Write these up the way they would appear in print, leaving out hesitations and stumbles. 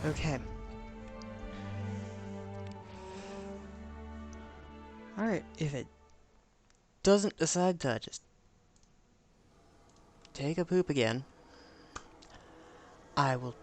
Okay. Alright, if it doesn't decide to just take a poop again, I will,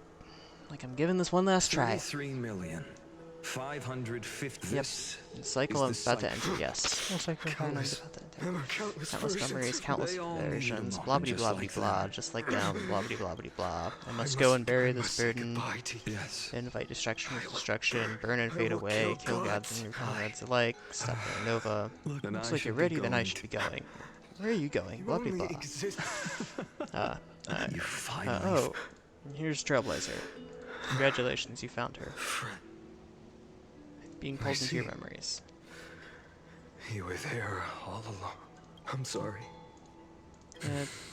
like, I'm giving this one last try. 33,550. Yep. This The cycle is I'm the about to cycle. enter, yes. The cycle I'm Countless, about to enter. countless Countless versions memories, of countless they all need a versions, moment blah blah just blah like blah, them. just like them, blah blah blah blah. I I must go and bury I this must say burden, goodbye to you. Yes. invite destruction with I will destruction, burn and I fade will away, kill kill gods and gods. your comrades alike, stop their nova. Look, then Looks I like you're should be ready, then I going should be to- going. Where are you going? You Blah blah only blah. exist. Uh, You finally. oh, here's Trailblazer. Congratulations, you found her. Friend, Being I pulled into your see. memories. you were there all along. I'm sorry.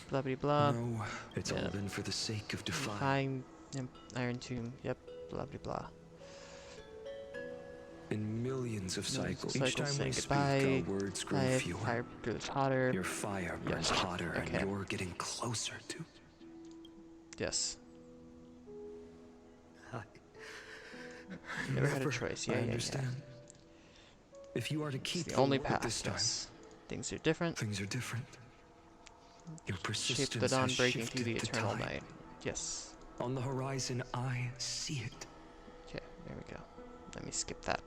Blah blah blah. No, it's all Yeah. been for the sake of defying. Defying Iron Tomb. Yep. Blah blah blah. In millions of cycles, each Cycles time saying we speak, goodbye. our words grow Fire fewer. grows hotter. Your fire burns Yes. hotter, Okay. and you're getting closer to. Yes. I Never had a choice. I Yeah, understand. If you are to It's keep the only word path. this time, Yes. Things are different. things are different. Your Shape persistence of the dawn has breaking shifted through the the eternal tide. night. Yes. On the horizon, I see it. Okay, there we go. Let me skip that.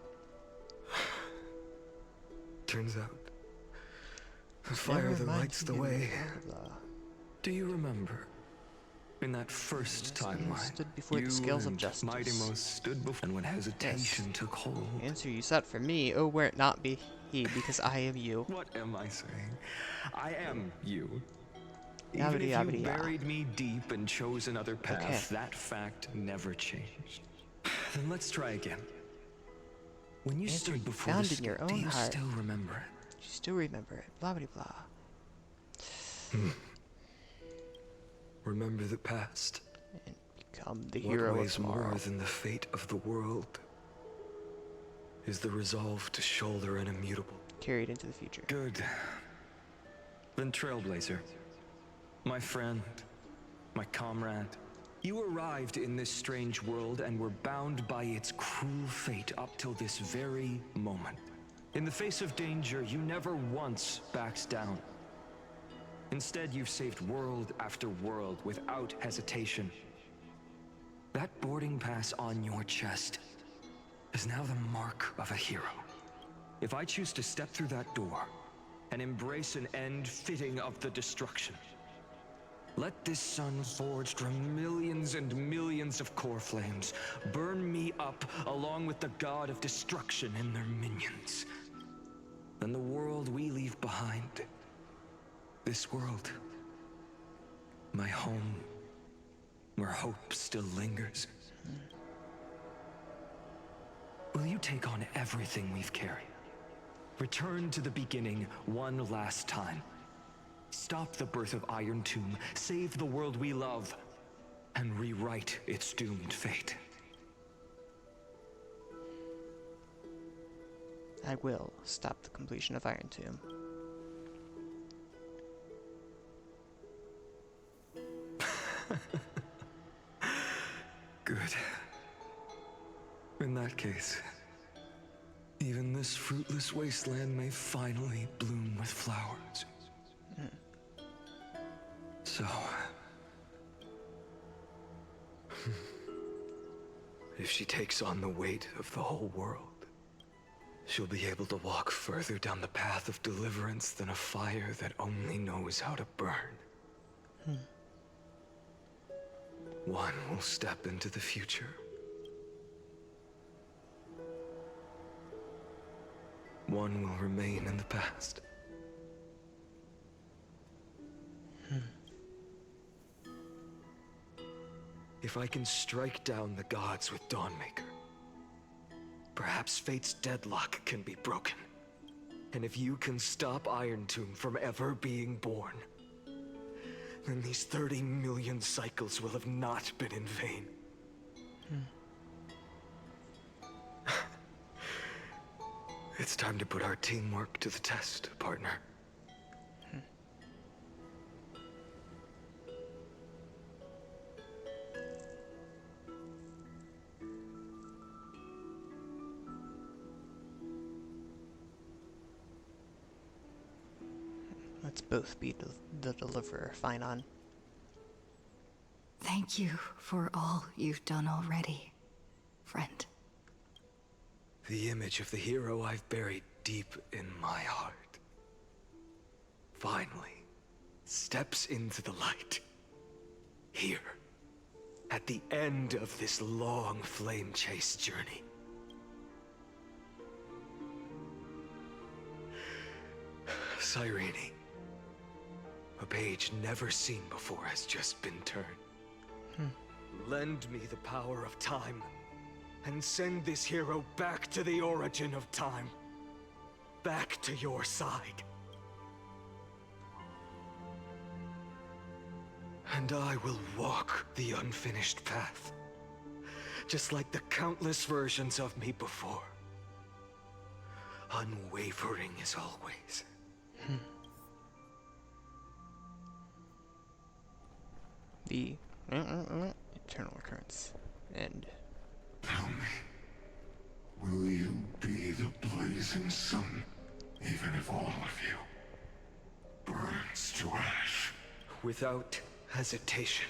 Turns out, the fire that lights the way. Blah, blah, blah. Do you remember? In that first Yes, I timeline, stood before the you scales of and justice. Mightymost stood before, and when hesitation took hold. The answer you set for me, oh, were it not be he, because I am you. What am I saying? I am you. Yabbity Even if yabbity you ya. buried me deep and chose another path, Okay. that fact never changed. Then let's try again. When you Answer stood you before found the in your scale, do own you heart. still remember it? You still remember it. Blah blah blah. Remember the past. And become the What hero of weighs tomorrow. more than the fate of the world is the resolve to shoulder an immutable. Carried into the future. Good. Then Trailblazer, my friend, my comrade, you arrived in this strange world and were bound by its cruel fate up till this very moment. In the face of danger, you never once backed down. Instead, you've saved world after world without hesitation. That boarding pass on your chest is now the mark of a hero. If I choose to step through that door and embrace an end fitting of the destruction, let this sun forged from millions and millions of core flames burn me up along with the god of destruction and their minions. Then the world we leave behind, this world, my home, where hope still lingers. Will you take on everything we've carried? Return to the beginning one last time. Stop the birth of Iron Tomb, save the world we love, and rewrite its doomed fate. I will stop the completion of Iron Tomb. Good. In that case, even this fruitless wasteland may finally bloom with flowers. So, if she takes on the weight of the whole world, she'll be able to walk further down the path of deliverance than a fire that only knows how to burn. One will step into the future. One will remain in the past. If I can strike down the gods with Dawnmaker, perhaps fate's deadlock can be broken. And if you can stop Iron Tomb from ever being born, then these 30 million cycles will have not been in vain. It's time to put our teamwork to the test, partner. Let's both be the deliverer, fine on. Thank you for all you've done already, friend. The image of the hero I've buried deep in my heart finally steps into the light. Here, at the end of this long flame chase journey. Cyrene, a page never seen before has just been turned. Lend me the power of time, and send this hero back to the origin of time. Back to your side. And I will walk the unfinished path, just like the countless versions of me before. Unwavering as always. The eternal recurrence. And Tell me, will you be the blazing sun, even if all of you burns to ash? Without hesitation,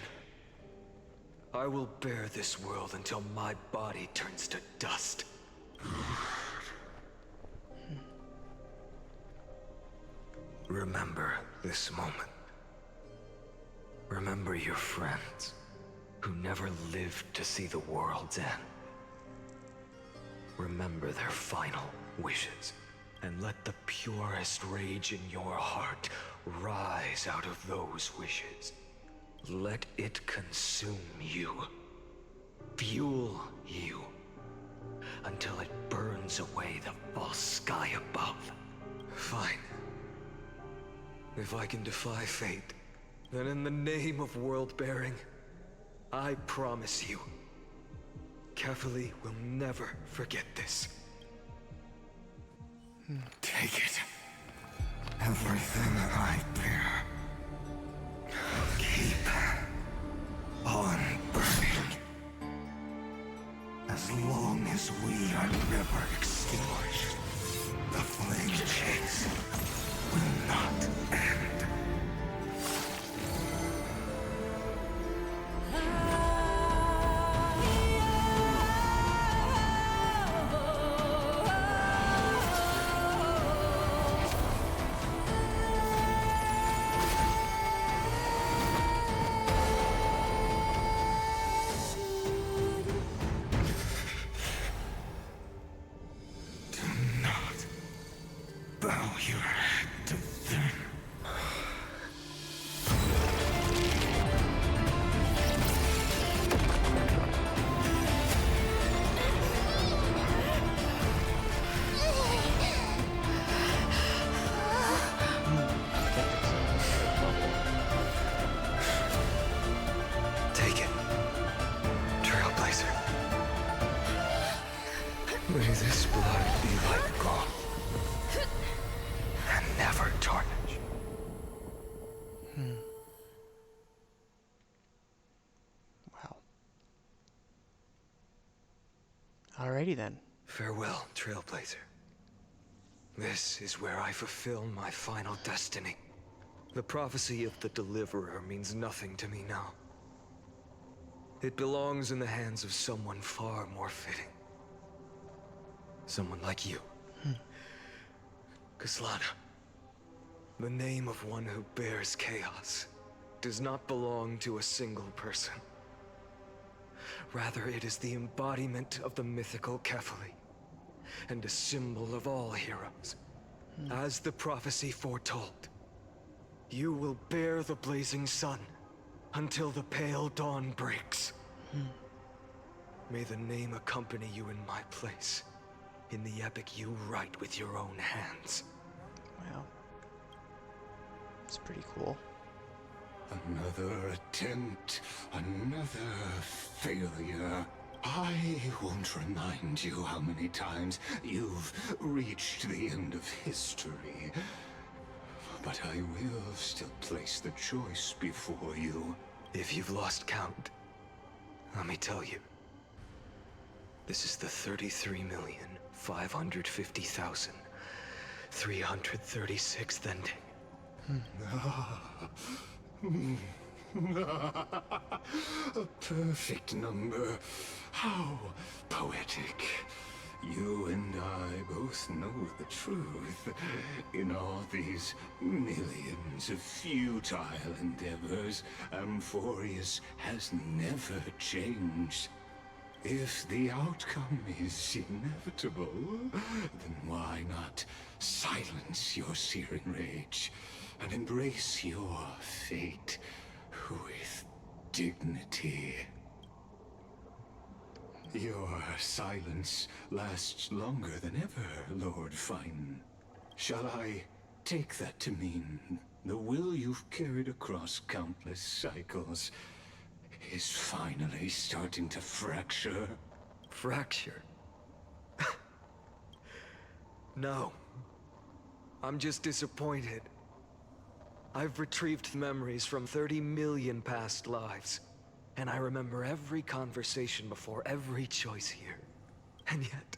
I will bear this world until my body turns to dust. Remember this moment. Remember your friends who never lived to see the world's end. Remember their final wishes, and let the purest rage in your heart rise out of those wishes. Let it consume you, fuel you, until it burns away the false sky above. Fine. If I can defy fate, then in the name of world-bearing, I promise you, Kefali will never forget this. Take it. Everything I bear. Keep on burning. As long as we are never extinguished, the flame chase will not end. Do not bow your head to them. Take it, Trailblazer. May this blood be like gold, and never tarnish. wow. Alrighty then. Farewell, Trailblazer. This is where I fulfill my final destiny. The prophecy of the Deliverer means nothing to me now. It belongs in the hands of someone far more fitting. Someone like you. Kaslana. The name of one who bears chaos does not belong to a single person. Rather, it is the embodiment of the mythical Kefali, and a symbol of all heroes. As the prophecy foretold, you will bear the blazing sun until the pale dawn breaks. May the name accompany you in my place, in the epic you write with your own hands. Wow. It's pretty cool. Another attempt, another failure. I won't remind you how many times you've reached the end of history. But I will still place the choice before you. If you've lost count, let me tell you. This is the 33,550,336th ending. A perfect number. How poetic. You and I both know the truth. In all these millions of futile endeavors, Amphorius has never changed. If the outcome is inevitable, then why not silence your searing rage and embrace your fate with dignity? Your silence lasts longer than ever, Lord Fine. Shall I take that to mean the will you've carried across countless cycles is finally starting to fracture? Fracture? No. I'm just disappointed. I've retrieved memories from 30 million past lives, and I remember every conversation before every choice here. And yet,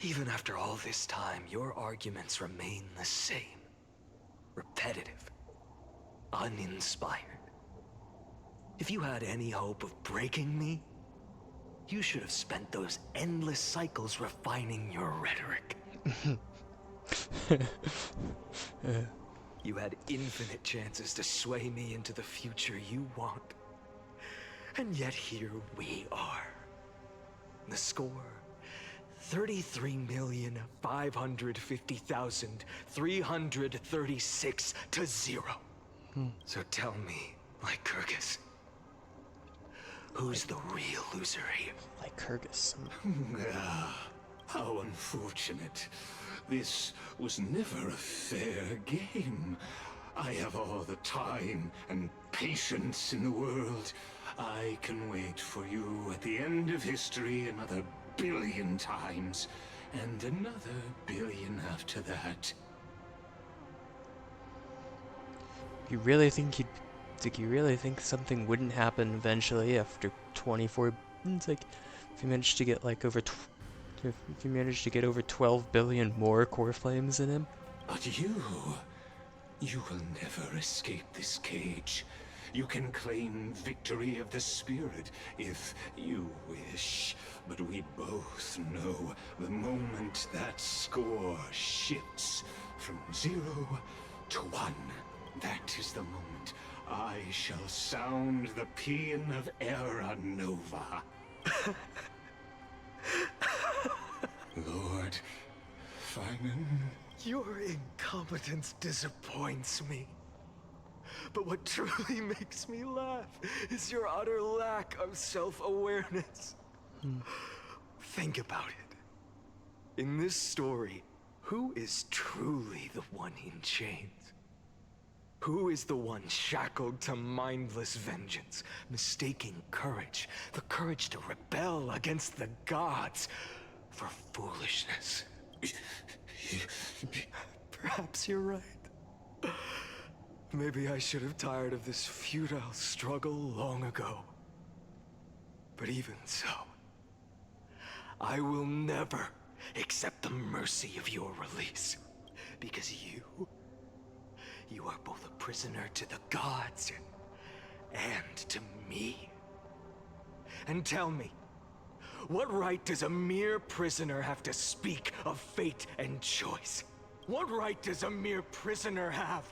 even after all this time, your arguments remain the same. Repetitive. Uninspired. If you had any hope of breaking me, you should have spent those endless cycles refining your rhetoric. You had infinite chances to sway me into the future you want. And yet here we are. The score, 33,550,336 to 0. So tell me, Lycurgus, who's the real loser here? Lycurgus. Ah, how unfortunate. This was never a fair game. I have all the time and patience in the world. I can wait for you at the end of history another billion times, and another billion after that. You really think you really think something wouldn't happen eventually after 24? It's like if you managed to get like if you managed to get over 12 billion more core flames in him. But you will never escape this cage. You can claim victory of the spirit if you wish, but we both know the moment that score shifts from 0 to 1, that is the moment I shall sound the paean of Era Nova. Lord Finan. Your incompetence disappoints me. But what truly makes me laugh is your utter lack of self-awareness. Think about it. In this story, who is truly the one in chains? Who is the one shackled to mindless vengeance, mistaking courage, the courage to rebel against the gods, for foolishness? Perhaps you're right. Maybe I should have tired of this futile struggle long ago. But even so, I will never accept the mercy of your release. Because you are both a prisoner to the gods and to me. And tell me, what right does a mere prisoner have to speak of fate and choice? What right does a mere prisoner have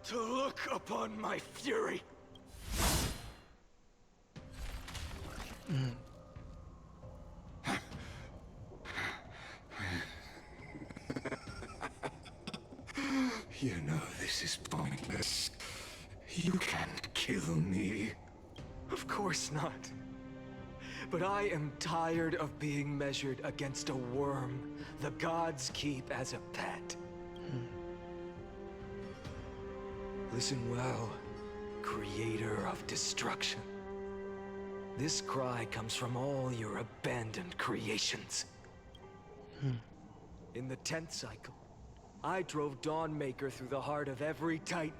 to look upon my fury? You know this is pointless. You can't kill me. Of course not. But I am tired of being measured against a worm the gods keep as a pet. Listen well, creator of destruction. This cry comes from all your abandoned creations. In the 10th cycle, I drove Dawnmaker through the heart of every Titan.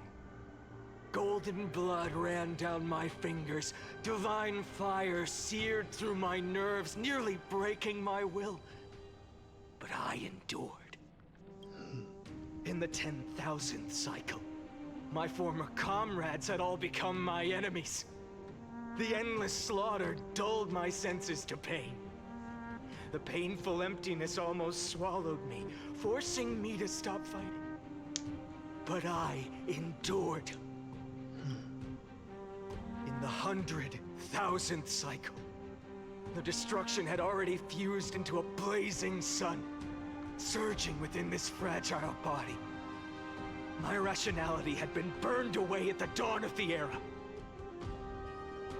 Golden blood ran down my fingers. Divine fire seared through my nerves, nearly breaking my will. But I endured. In the 10,000th cycle, my former comrades had all become my enemies. The endless slaughter dulled my senses to pain. The painful emptiness almost swallowed me, forcing me to stop fighting. But I endured. In the 100,000th cycle, the destruction had already fused into a blazing sun, surging within this fragile body. My rationality had been burned away at the dawn of the era.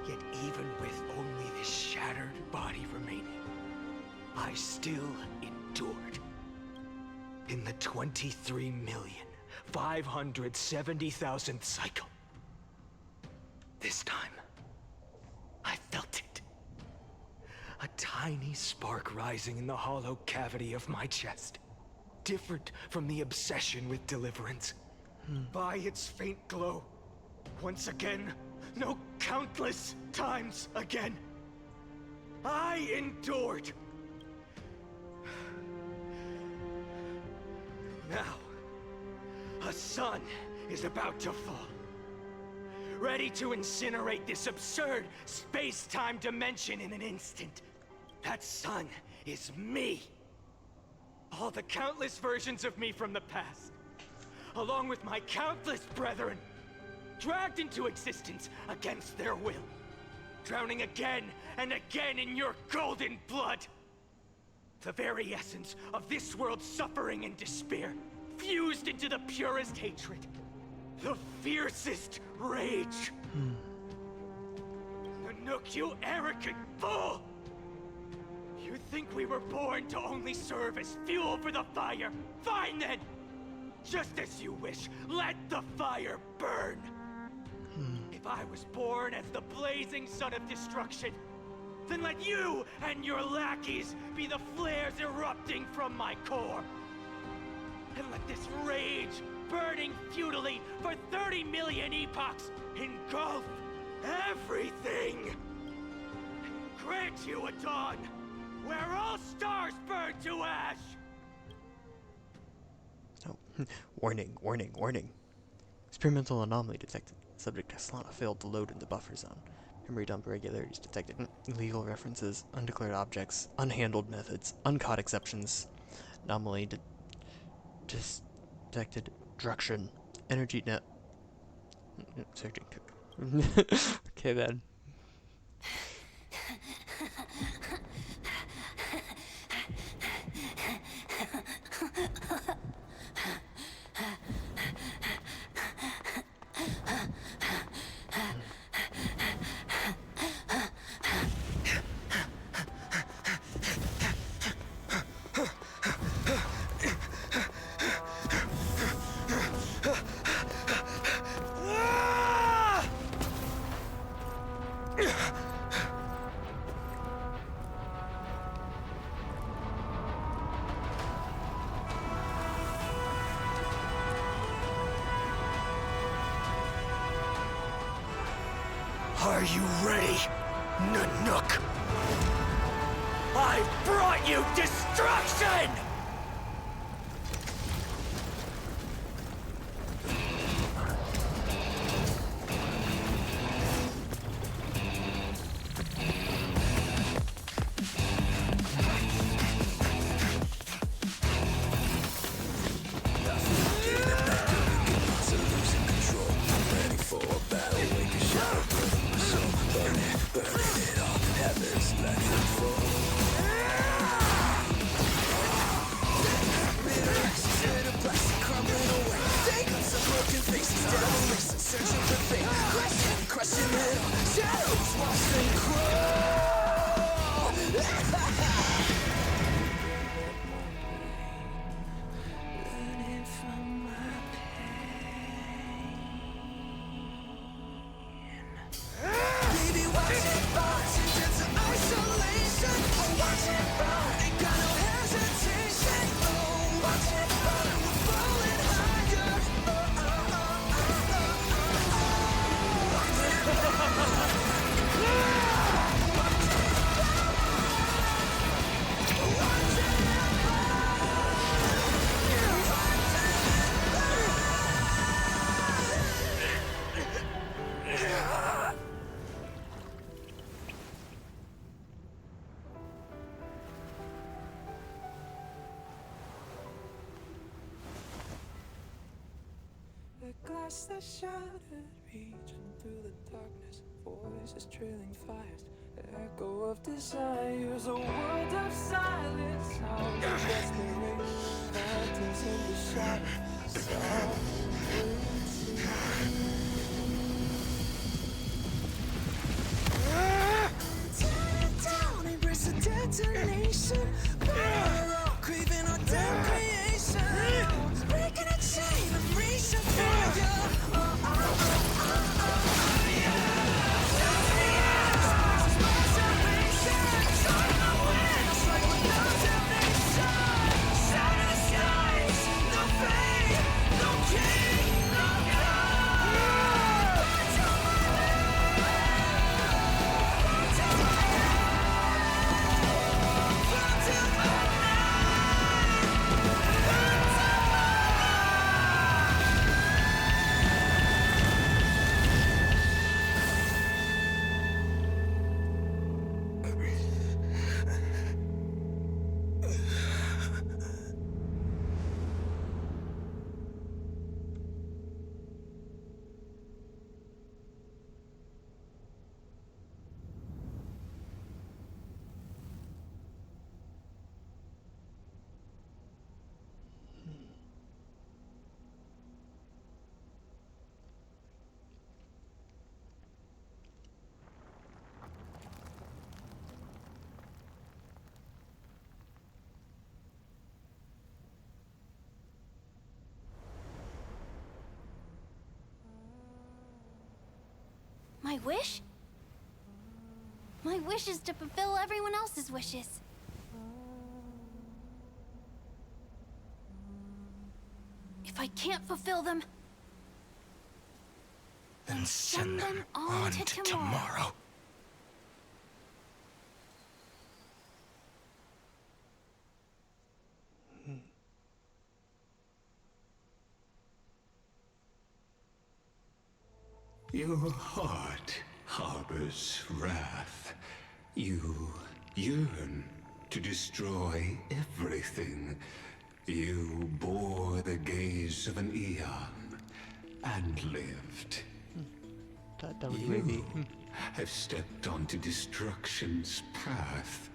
Yet even with only this shattered body remaining, I still endured. In the 23,570,000th cycle, this time, I felt it. A tiny spark rising in the hollow cavity of my chest. Different from the obsession with deliverance. By its faint glow, once again, no, countless times again, I endured. Now, a sun is about to fall. Ready to incinerate this absurd space-time dimension in an instant. That sun is me. All the countless versions of me from the past, along with my countless brethren, dragged into existence against their will, drowning again and again in your golden blood. The very essence of this world's suffering and despair, fused into the purest hatred, the fiercest rage. Nanook, you arrogant fool! You think we were born to only serve as fuel for the fire? Fine then! Just as you wish, let the fire burn! If I was born as the blazing sun of destruction, then let you and your lackeys be the flares erupting from my core. And let this rage, burning futilely for 30 million epochs, engulf everything! And grant you a dawn where all stars burn to ash! Oh, warning, warning, warning. Experimental anomaly detected. Subject Solana failed to load in the buffer zone. Memory dump irregularities detected. Illegal references, undeclared objects, unhandled methods, uncaught exceptions. Anomaly detected. Destruction. Energy net. Searching. Okay then. Are you ready, Nanook? I've brought you destruction! past the shattered, reaching through the darkness, voices trailing fires, echo of desires, a world of silence, sounds of desperation, phantoms in the shadow, soft tear it down, embrace the detonation, craving our damn creation, breaking a chain of reaching for you. My wish? My wish is to fulfill everyone else's wishes. If I can't fulfill them, Then send them on to tomorrow. Your heart harbors wrath. You yearn to destroy everything. You bore the gaze of an eon and lived. That WAV. You have stepped onto destruction's path.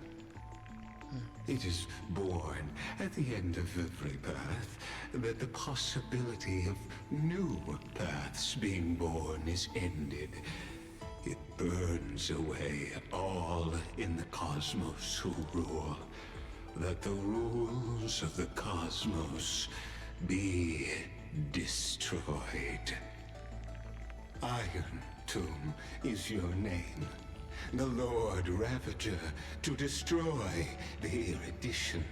It is born at the end of every path that the possibility of new paths being born is ended. It burns away all in the cosmos who rule, that the rules of the cosmos be destroyed. Iron Tomb is your name. The Lord Ravager to destroy the erudition.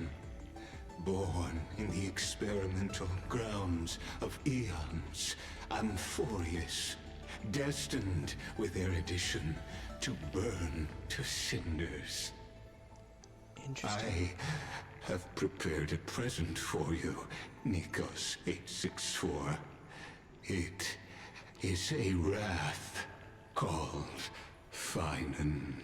Born in the experimental grounds of eons, Amphorius, destined with erudition to burn to cinders. Interesting. I have prepared a present for you, Nikos 864. It is a wrath called Feinen.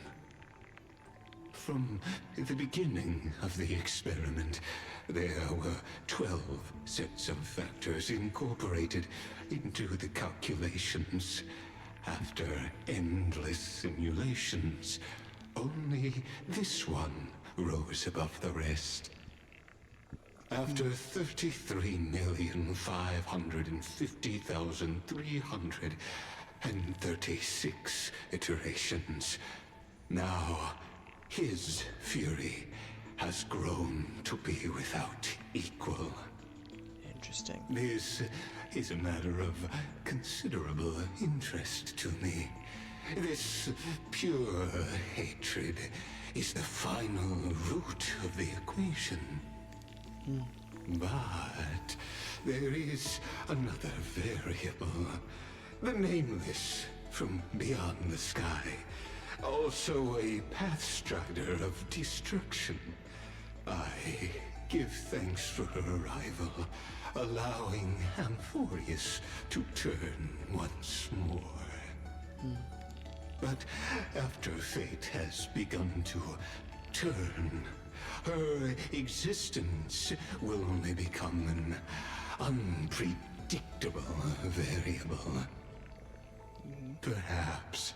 From the beginning of the experiment, there were 12 sets of factors incorporated into the calculations. After endless simulations, only this one rose above the rest. After 33,550,336 iterations, now his fury has grown to be without equal. Interesting. This is a matter of considerable interest to me. This pure hatred is the final root of the equation. But there is another variable. The nameless from beyond the sky. Also a pathstrider of destruction. I give thanks for her arrival, allowing Amphorius to turn once more. But after fate has begun to turn, her existence will only become an predictable variable. Perhaps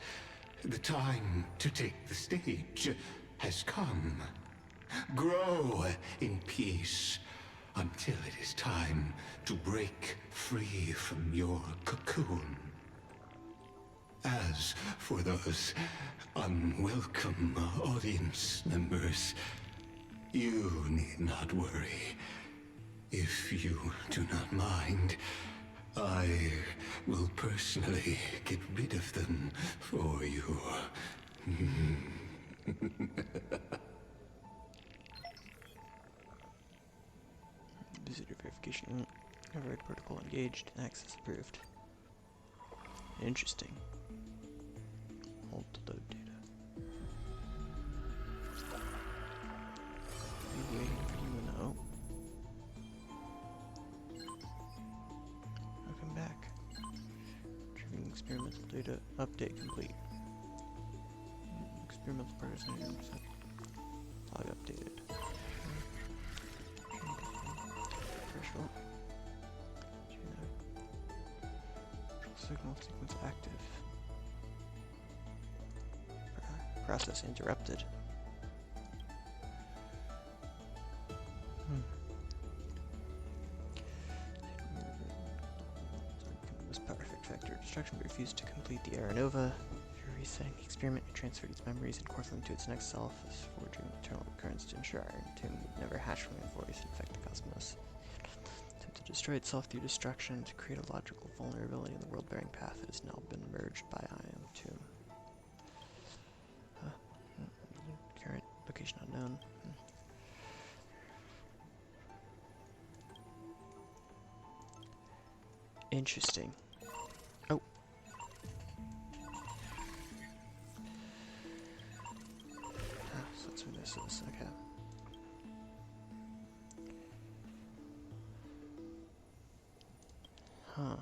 the time to take the stage has come. Grow in peace until it is time to break free from your cocoon. As for those unwelcome audience members, you need not worry. If you do not mind, I will personally get rid of them for you. Visitor verification. Override protocol engaged. Access approved. Interesting. Hold to load data. Be waiting for you to know. Welcome back. Retrieving experimental data. Update complete. Experimental progress 99%. Log updated. Threshold. Signal sequence active. Process interrupted. Was perfect factor destruction, but refused to complete the Aeronova. After resetting the experiment, it transferred its memories and course them to its next self, as forging eternal recurrence to ensure Iron Tomb would never hatch from its voice and infect the cosmos. To destroy itself through destruction, to create a logical vulnerability in the world-bearing path that has now been merged by Iron Tomb. Current location unknown. Interesting. Oh. So that's where this is. Okay. Huh.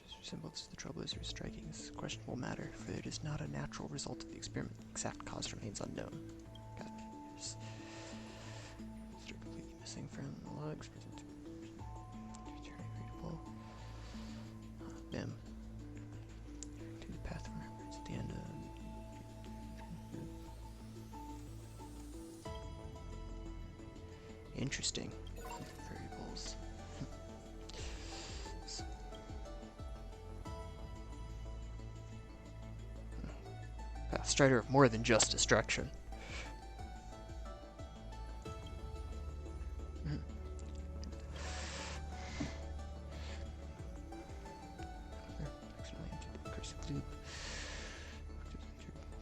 Just resembles the Trailblazer striking is a questionable matter, for it is not a natural result of the experiment. The exact cause remains unknown. Got it. Completely missing from the logs. Returning readable. Bim. To the path from reference at the end of. Interesting. Variables. Strider of more than just destruction.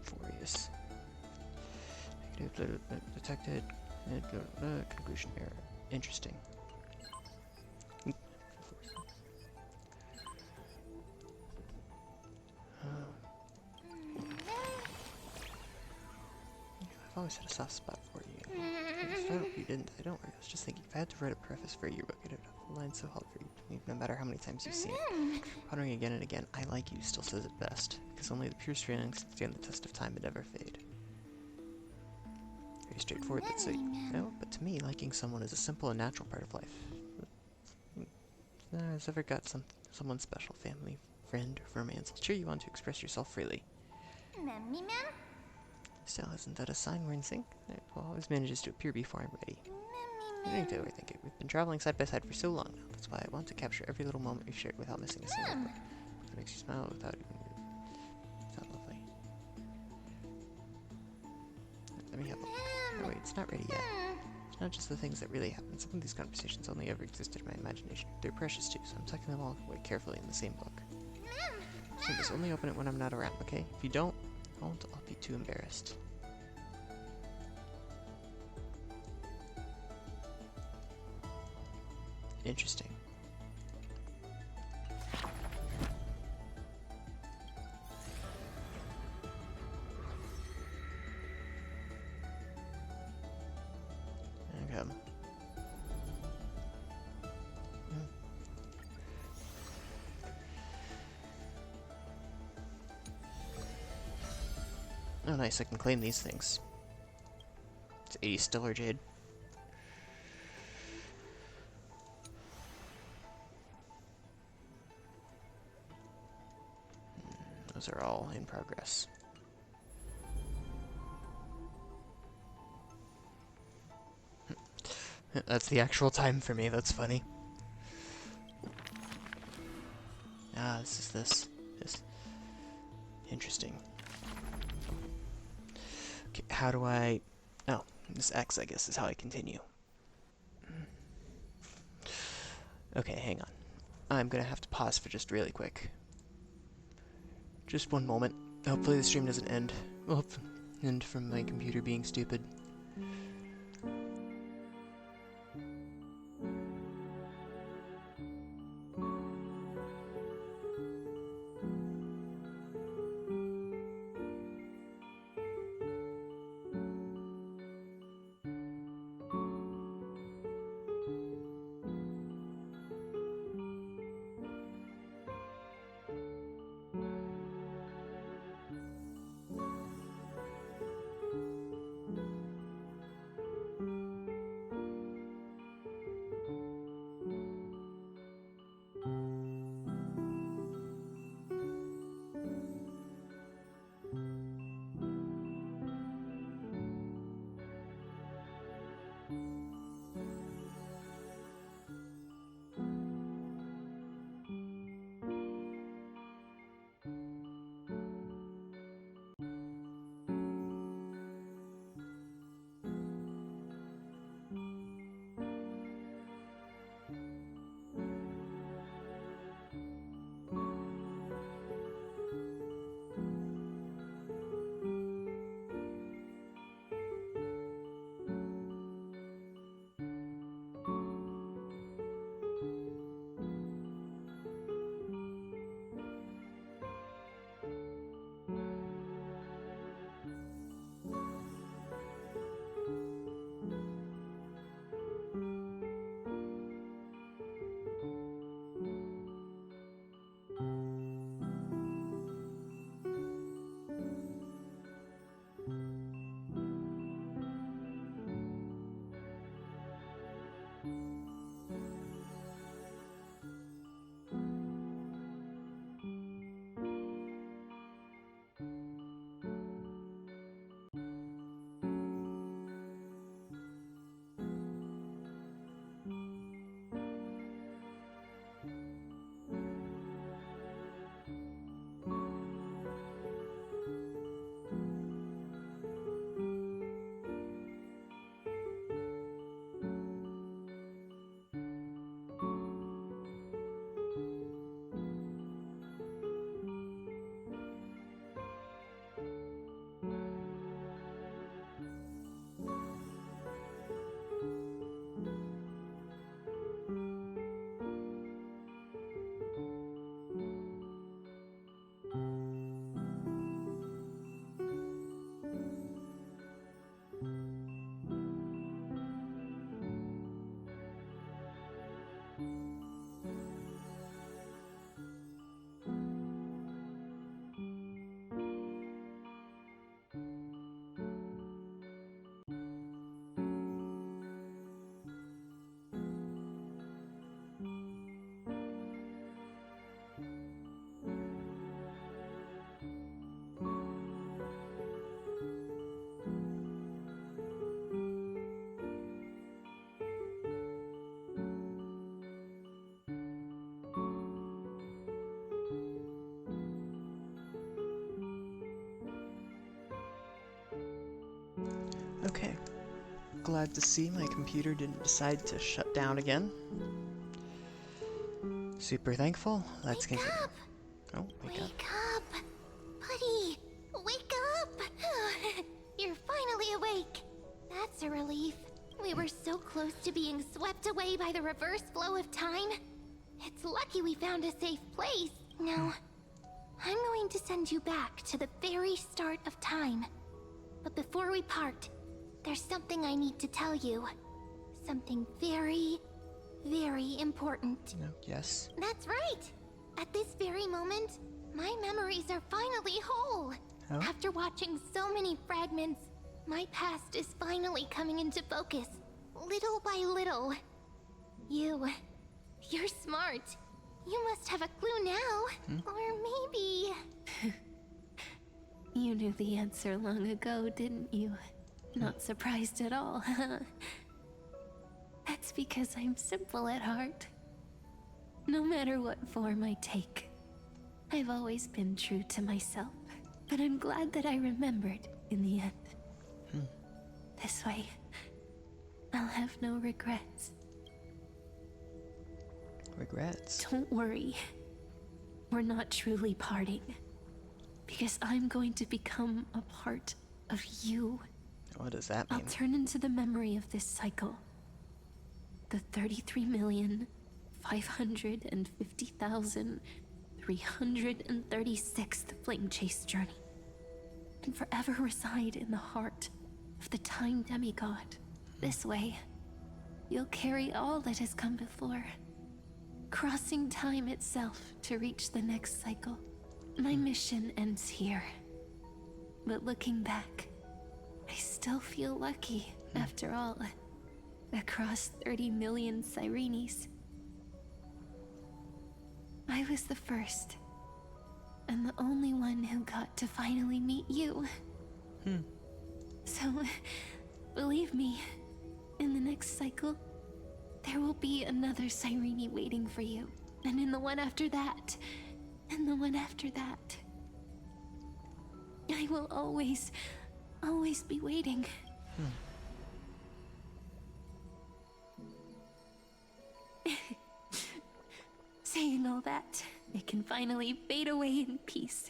Furious. Negative detected. Conclusion error. Interesting. I've always had a soft spot for you. I hope you didn't. I don't worry. I was just thinking, if I had to write a preface for a yearbook, it'd have a line so held for you, no matter how many times you've seen it. Pondering again and again, I like you still says it best, because only the purest feelings stand the test of time and never fade. Very straightforward, that's it. No, but to me, liking someone is a simple and natural part of life. Has ever got someone special, family, friend, or romance, will cheer you on to express yourself freely. Still, isn't that a sign we're in sync? It always manages to appear before I'm ready. You don't need to overthink it. We've been traveling side by side for so long now. That's why I want to capture every little moment we've shared without missing a single one. That makes you smile without even... Is that lovely? Let me have a look. Oh wait, it's not ready yet. It's not just the things that really happen. Some of these conversations only ever existed in my imagination. They're precious too, so I'm tucking them all away carefully in the same book. So just only open it when I'm not around, okay? If you don't, I'll be too embarrassed. Interesting. Okay. Oh nice, I can claim these things. It's 80 stellar jade. Those are all in progress. That's the actual time for me, that's funny. Ah, this is this. Interesting. Okay, how do I... Oh, this X, I guess, is how I continue. Okay, hang on. I'm gonna have to pause for just really quick. Just one moment. Hopefully the stream doesn't end. Well, end from my computer being stupid. Okay. Glad to see my computer didn't decide to shut down again. Super thankful. Let's Wake continue. up! Oh, wake up. Wake up! Buddy! Wake up! You're finally awake. That's a relief. We were so close to being swept away by the reverse flow of time. It's lucky we found a safe place. Now, I'm going to send you back to the very start of time. But before we part, there's something I need to tell you. Something very, very important. No, yes. That's right! At this very moment, my memories are finally whole. Oh? After watching so many fragments, my past is finally coming into focus, little by little. You're smart. You must have a clue now. Or maybe... You knew the answer long ago, didn't you? Not surprised at all, huh? That's because I'm simple at heart. No matter what form I take, I've always been true to myself. But I'm glad that I remembered in the end. This way, I'll have no regrets. Regrets? Don't worry. We're not truly parting. Because I'm going to become a part of you. What does that I'll mean? turn into the memory of this cycle. The 33,550,336th Flame Chase journey. And forever reside in the heart of the Time Demigod. This way, you'll carry all that has come before, crossing time itself to reach the next cycle. My mission ends here. But looking back, I still feel lucky, after all. Across 30 million Sirenes. I was the first, and the only one who got to finally meet you. So, believe me, in the next cycle, there will be another Sirene waiting for you. And in the one after that, and the one after that. I will always be waiting. Saying all that, it can finally fade away in peace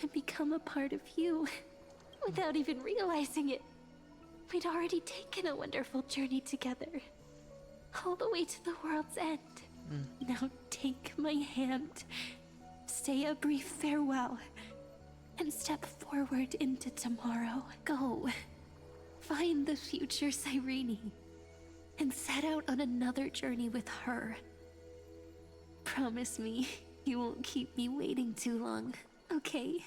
and become a part of you without even realizing it. We'd already taken a wonderful journey together, all the way to the world's end. Now take my hand, say a brief farewell, and step forward into tomorrow. Go, find the future Sirene, and set out on another journey with her. Promise me you won't keep me waiting too long, okay?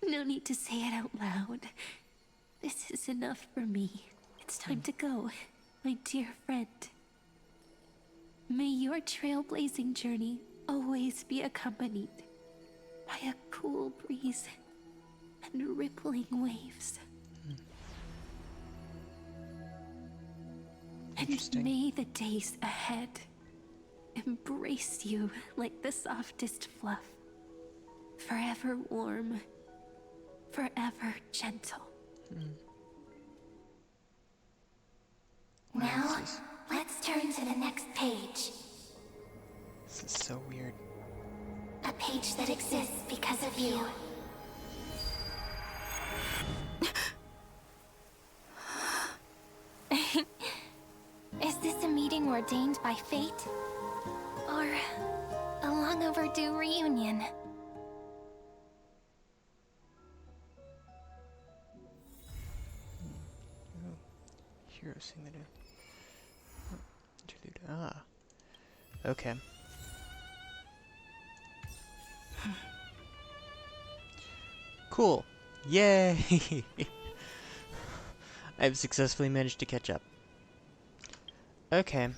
No need to say it out loud. This is enough for me. It's time to go, my dear friend. May your trailblazing journey always be accompanied by a cool breeze and rippling waves. And Interesting. may the days ahead embrace you like the softest fluff. Forever warm, forever gentle. Now, let's turn to the next page. This is so weird. A page that exists because of you. Is this a meeting ordained by fate? Or a long overdue reunion? Hero sing the interlude. Ah. Okay. Cool. Yay! I've successfully managed to catch up. Okay.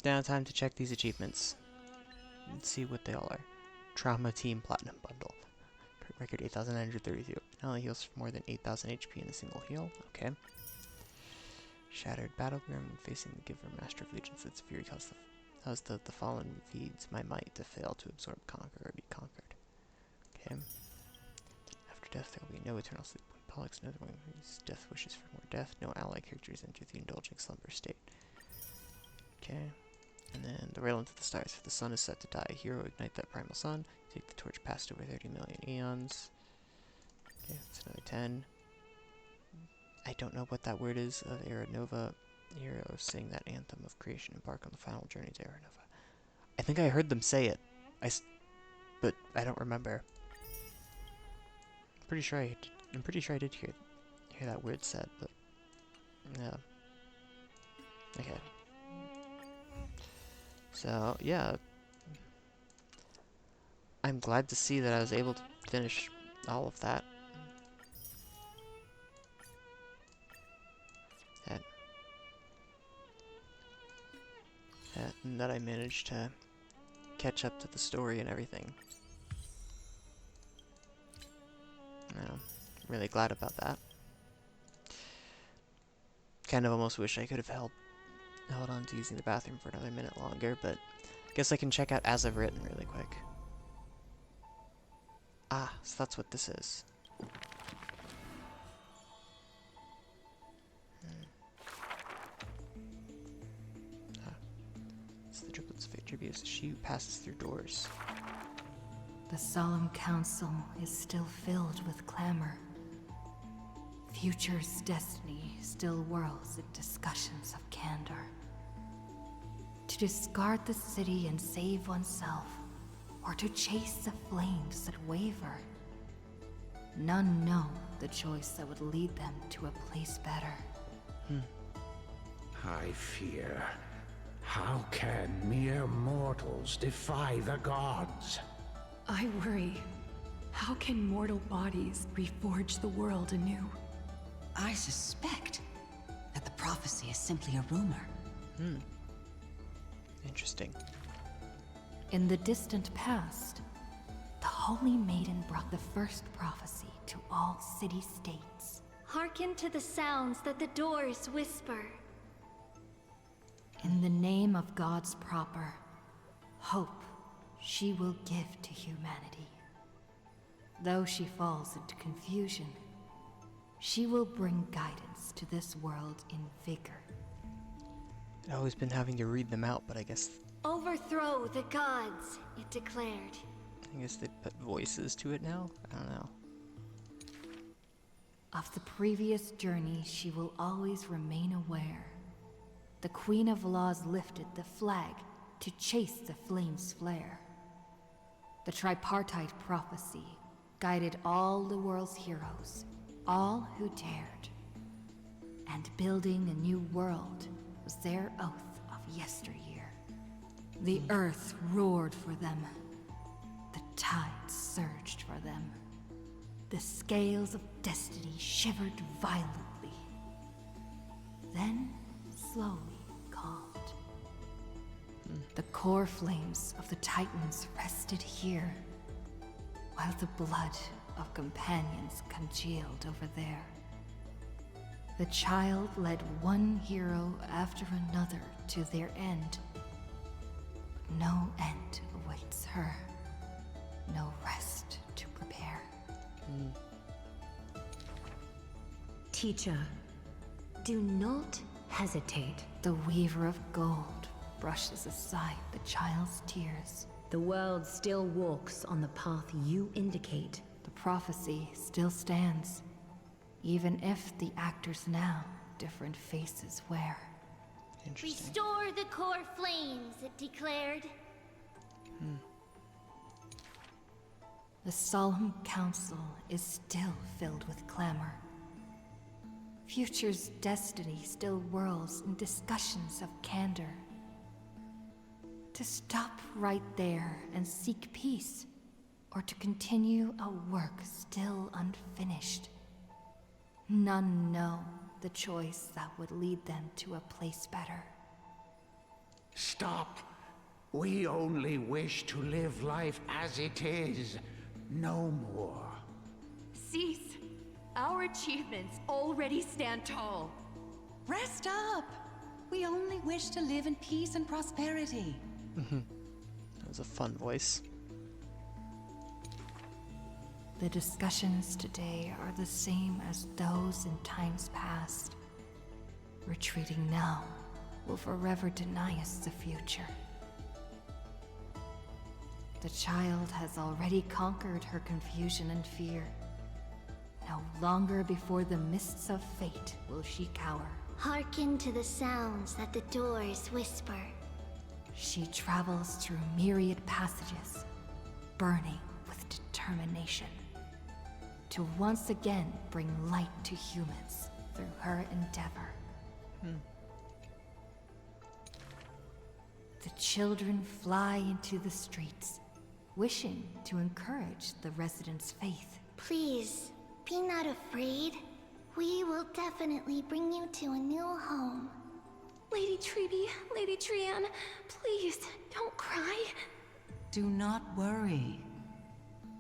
Now time to check these achievements. Let's see what they all are. Trauma Team Platinum Bundle. Record 8,932. Not only heals for more than 8,000 HP in a single heal. Okay. Shattered Battleground. Facing the Giver Master of Legions. Its fury caused the fallen feeds my might to fail to absorb, conquer, or be conquered. Okay. After death, there will be no eternal sleep. When Pollux knows when his death wishes for more death, no ally characters enter the indulging slumber state. Okay. And then the Rail into the Stars. For the sun is set to die. Hero, ignite that primal sun. Take the torch past over 30 million eons. Okay, that's another 10. I don't know what that word is of Era Nova. Heroes sing that anthem of creation, embark on the final journey to Era Nova. I think I heard them say it, but I don't remember. I'm pretty sure I did hear that word said, but yeah. Okay. So yeah, I'm glad to see that I was able to finish all of that. That, and that I managed to catch up to the story and everything. I'm really glad about that. Kind of almost wish I could have held on to using the bathroom for another minute longer, but I guess I can check out As I've Written really quick. Ah, so that's what this is. It's the triplets of Atrebius. She who passes through doors. The solemn council is still filled with clamor. Future's destiny still whirls in discussions of candor. To discard the city and save oneself, or to chase the flames that waver. None know the choice that would lead them to a place better. I fear. How can mere mortals defy the gods? I worry. How can mortal bodies reforge the world anew? I suspect that the prophecy is simply a rumor. Interesting. In the distant past, the Holy Maiden brought the first prophecy to all city-states. Hearken to the sounds that the doors whisper. In the name of God's proper, hope she will give to humanity. Though she falls into confusion, she will bring guidance to this world in vigor. I've always been having to read them out, but I guess Overthrow the gods, it declared. they put voices to it now? I don't know. Of the previous journey, she will always remain aware. The Queen of Laws lifted the flag to chase the flames' flare. The tripartite prophecy guided all the world's heroes, all who dared. And building a new world was their oath of yesteryear. The earth roared for them. The tides surged for them. The scales of destiny shivered violently. Then slowly calmed. The core flames of the Titans rested here, while the blood of companions congealed over there. The child led one hero after another to their end. But no end awaits her. No rest to prepare. Teacher, do not hesitate. The weaver of gold brushes aside the child's tears. The world still walks on the path you indicate. The prophecy still stands, even if the actors now different faces wear. Interesting. Restore the core flames, it declared. The solemn council is still filled with clamor. Future's destiny still whirls in discussions of candor. To stop right there and seek peace, or to continue a work still unfinished. None know the choice that would lead them to a place better. Stop. We only wish to live life as it is. No more. Cease. Our achievements already stand tall. Rest up! We only wish to live in peace and prosperity. That was a fun voice. The discussions today are the same as those in times past. Retreating now will forever deny us the future. The child has already conquered her confusion and fear. No longer before the mists of fate will she cower. Hearken to the sounds that the doors whisper. She travels through myriad passages, burning with determination, to once again bring light to humans through her endeavor. The children fly into the streets, wishing to encourage the residents' faith. Please, be not afraid. We will definitely bring you to a new home. Lady Treeby, Lady Trianne, please, don't cry. Do not worry.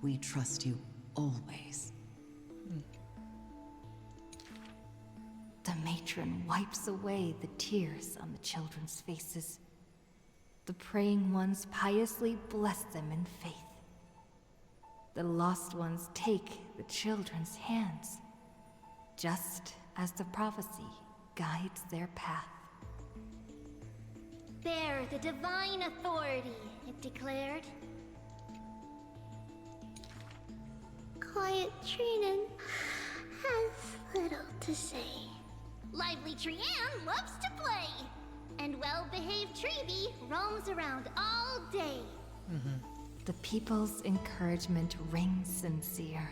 We trust you always. The matron wipes away the tears on the children's faces. The praying ones piously bless them in faith. The lost ones take the children's hands, just as the prophecy guides their path. Bear the divine authority, it declared. Quiet Trinan has little to say. Lively Trianne loves to play. And well-behaved Treeby roams around all day. The people's encouragement rings sincere.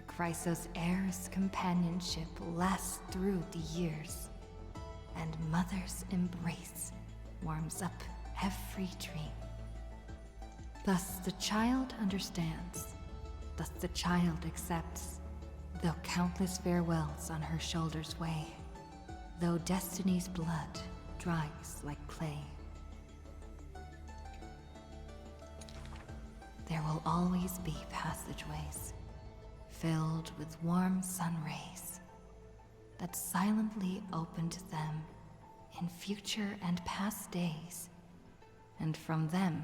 Chrysos' heir's companionship lasts through the years, and Mother's embrace warms up every dream. Thus the child understands, thus the child accepts, though countless farewells on her shoulders weigh, though destiny's blood dries like clay. There will always be passageways, filled with warm sun rays, that silently open to them in future and past days, and from them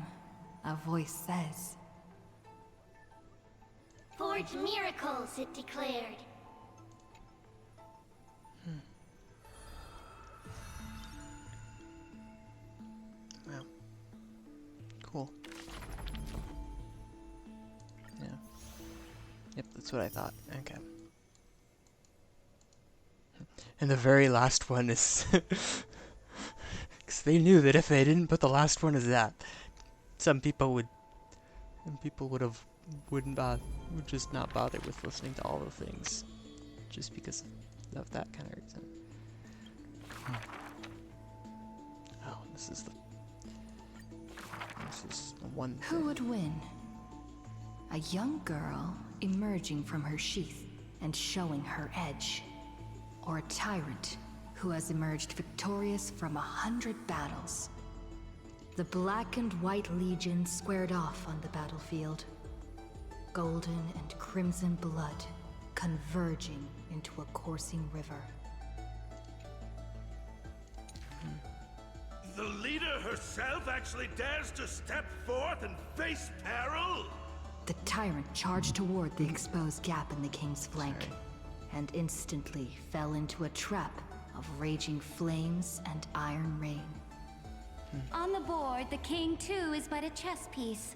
a voice says, Forge miracles, it declared. Wow. Cool. Yeah. Yep, that's what I thought. Okay. And the very last one is... Because they knew that if they didn't put the last one as that, some people would... And people would just not bother with listening to all the things. Just because of that kind of reason. Oh, this is the one thing. who would win? A young girl emerging from her sheath and showing her edge, or a tyrant who has emerged victorious from 100 battles. The Black and White Legion squared off on the battlefield, golden and crimson blood converging into a coursing river. The leader herself actually dares to step forth and face peril? The tyrant charged toward the exposed gap in the king's flank, and instantly fell into a trap of raging flames and iron rain. On the board, the king too is but a chess piece.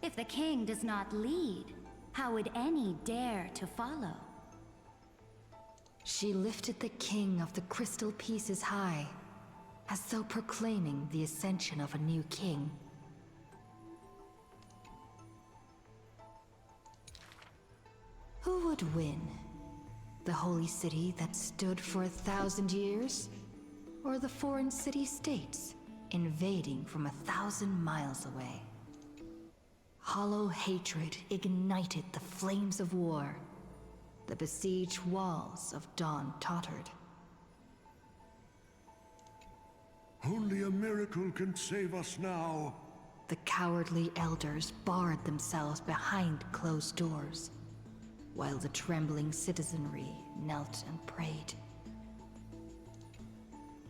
If the king does not lead, how would any dare to follow? She lifted the king of the crystal pieces high, as though proclaiming the ascension of a new king. Who would win? The holy city that stood for 1,000 years? Or the foreign city-states invading from 1,000 miles away? Hollow hatred ignited the flames of war. The besieged walls of Dawn tottered. Only a miracle can save us now. The cowardly elders barred themselves behind closed doors, while the trembling citizenry knelt and prayed.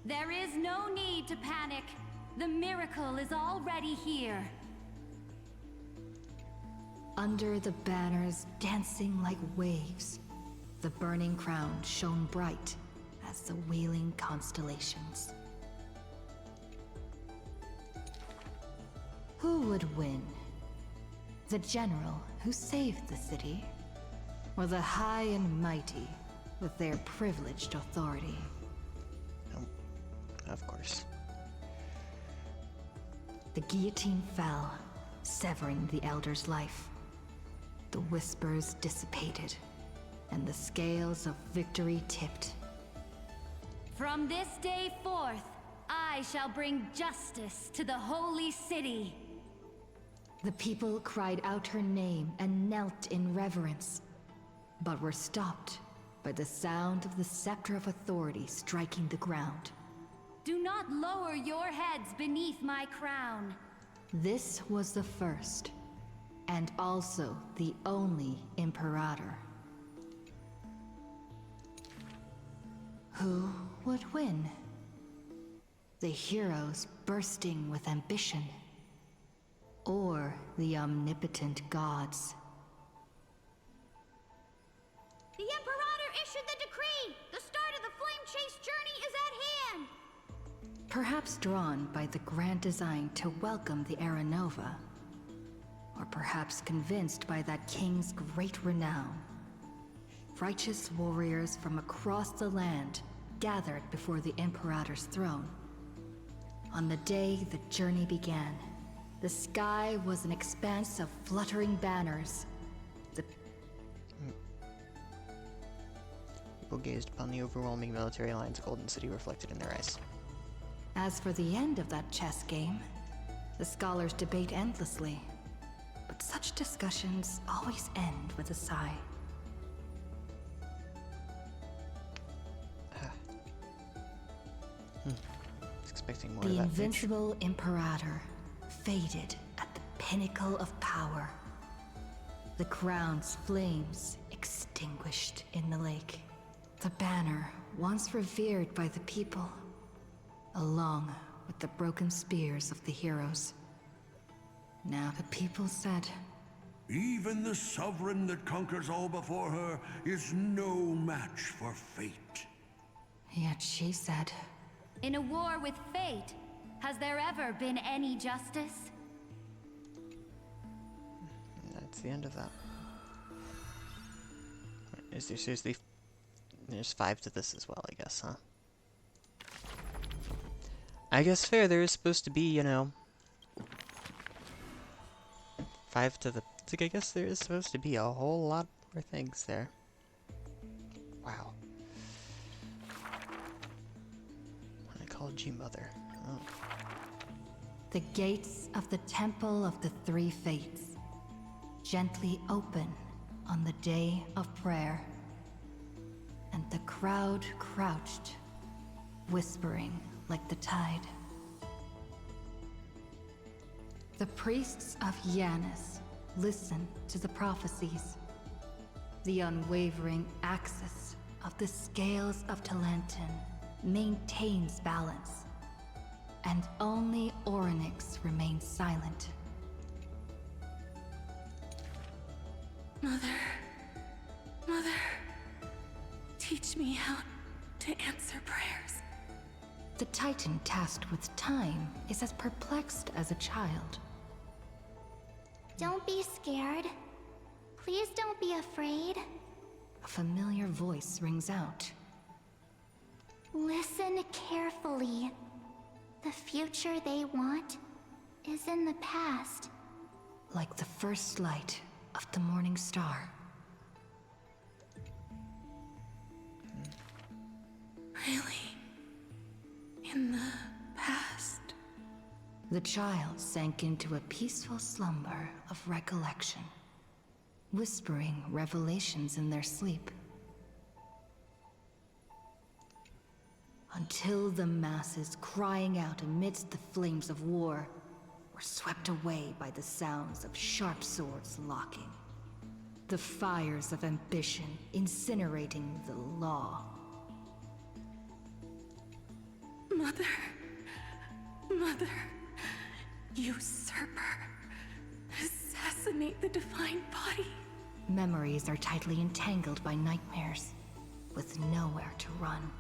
There is no need to panic. The miracle is already here. Under the banners dancing like waves, the burning crown shone bright as the wheeling constellations. Who would win? The general who saved the city? Or the high and mighty with their privileged authority? Of course. The guillotine fell, severing the elder's life. The whispers dissipated, and the scales of victory tipped. From this day forth, I shall bring justice to the holy city. The people cried out her name and knelt in reverence, but were stopped by the sound of the scepter of authority striking the ground. Do not lower your heads beneath my crown. This was the first, and also the only Imperator. Who would win? The heroes bursting with ambition, or the omnipotent gods? The Imperator issued the decree! The start of the Flame Chase journey is at hand! Perhaps drawn by the grand design to welcome the Era Nova, or perhaps convinced by that king's great renown, righteous warriors from across the land gathered before the Imperator's throne. On the day the journey began, the sky was an expanse of fluttering banners. The people gazed upon the overwhelming military lines of Golden City reflected in their eyes. As for the end of that chess game, the scholars debate endlessly, but such discussions always end with a sigh. Was expecting more The of that invincible Imperator faded at the pinnacle of power. The crown's flames extinguished in the lake. The banner, once revered by the people, along with the broken spears of the heroes. Now the people said, Even the sovereign that conquers all before her is no match for fate. Yet she said, In a war with fate, has there ever been any justice? That's the end of that. Is there seriously... There's 5 to this as well, I guess, huh? I guess fair, there is supposed to be, you know... 5 to the... I guess there is supposed to be a whole lot more things there. Wow. When I called you Mother. Oh. the gates of the Temple of the Three Fates gently open on the day of prayer, and the crowd crouched, whispering like the tide. The priests of Yanis listen to the prophecies. The unwavering axis of the scales of Talantin maintains balance, and only Orynyx remains silent. Mother, teach me how to answer prayers. The Titan tasked with time is as perplexed as a child. Don't be scared. Please don't be afraid. A familiar voice rings out. Listen carefully. The future they want is in the past. Like the first light of the morning star. Really? In the past? The child sank into a peaceful slumber of recollection, whispering revelations in their sleep. Until the masses crying out amidst the flames of war were swept away by the sounds of sharp swords locking. The fires of ambition incinerating the law. Mother, usurper, assassinate the divine body. Memories are tightly entangled by nightmares, with nowhere to run.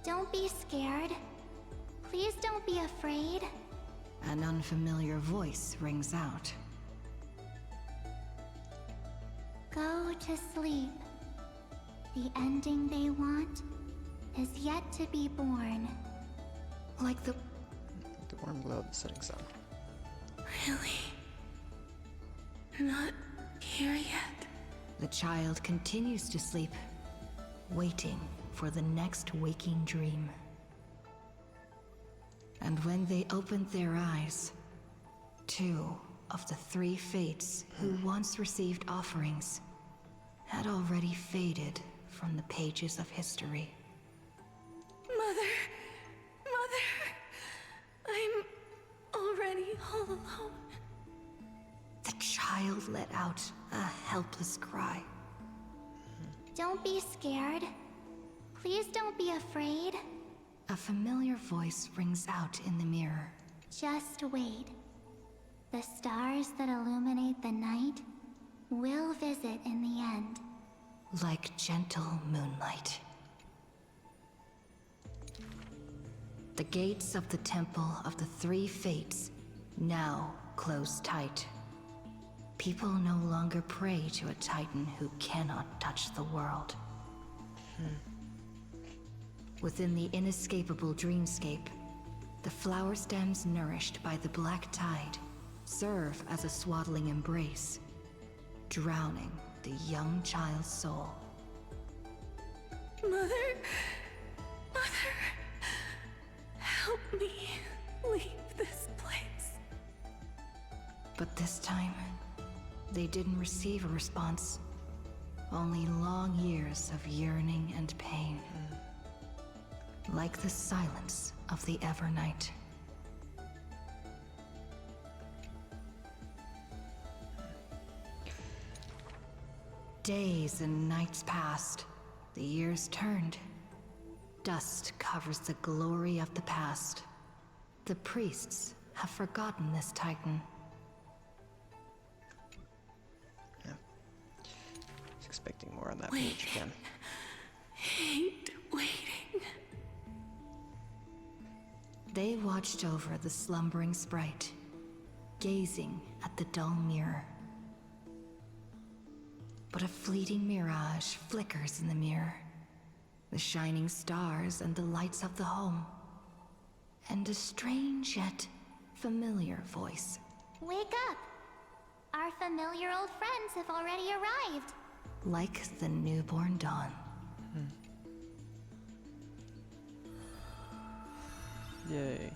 Don't be scared. Please don't be afraid. An unfamiliar voice rings out. Go to sleep. The ending they want is yet to be born. Like the warm glow of the setting sun. Really? Not here yet? The child continues to sleep, waiting for the next waking dream. And when they opened their eyes, 2 of the 3 fates who once received offerings had already faded from the pages of history. Mother! Mother! I'm already all alone. The child let out a helpless cry. Don't be scared. Please don't be afraid. A familiar voice rings out in the mirror. Just wait. The stars that illuminate the night will visit in the end. Like gentle moonlight. The gates of the Temple of the 3 Fates now close tight. People no longer pray to a titan who cannot touch the world. Within the inescapable dreamscape, the flower stems nourished by the black tide serve as a swaddling embrace, drowning the young child's soul. Mother! Mother! Help me leave this place. But this time, they didn't receive a response. Only long years of yearning and pain. Like the silence of the Evernight. Days and nights passed. The years turned. Dust covers the glory of the past. The priests have forgotten this titan. Expecting more on that page again. Hate waiting. They watched over the slumbering sprite, gazing at the dull mirror. But a fleeting mirage flickers in the mirror. The shining stars and the lights of the home. And a strange yet familiar voice. Wake up! Our familiar old friends have already arrived. Like the newborn dawn. Yay.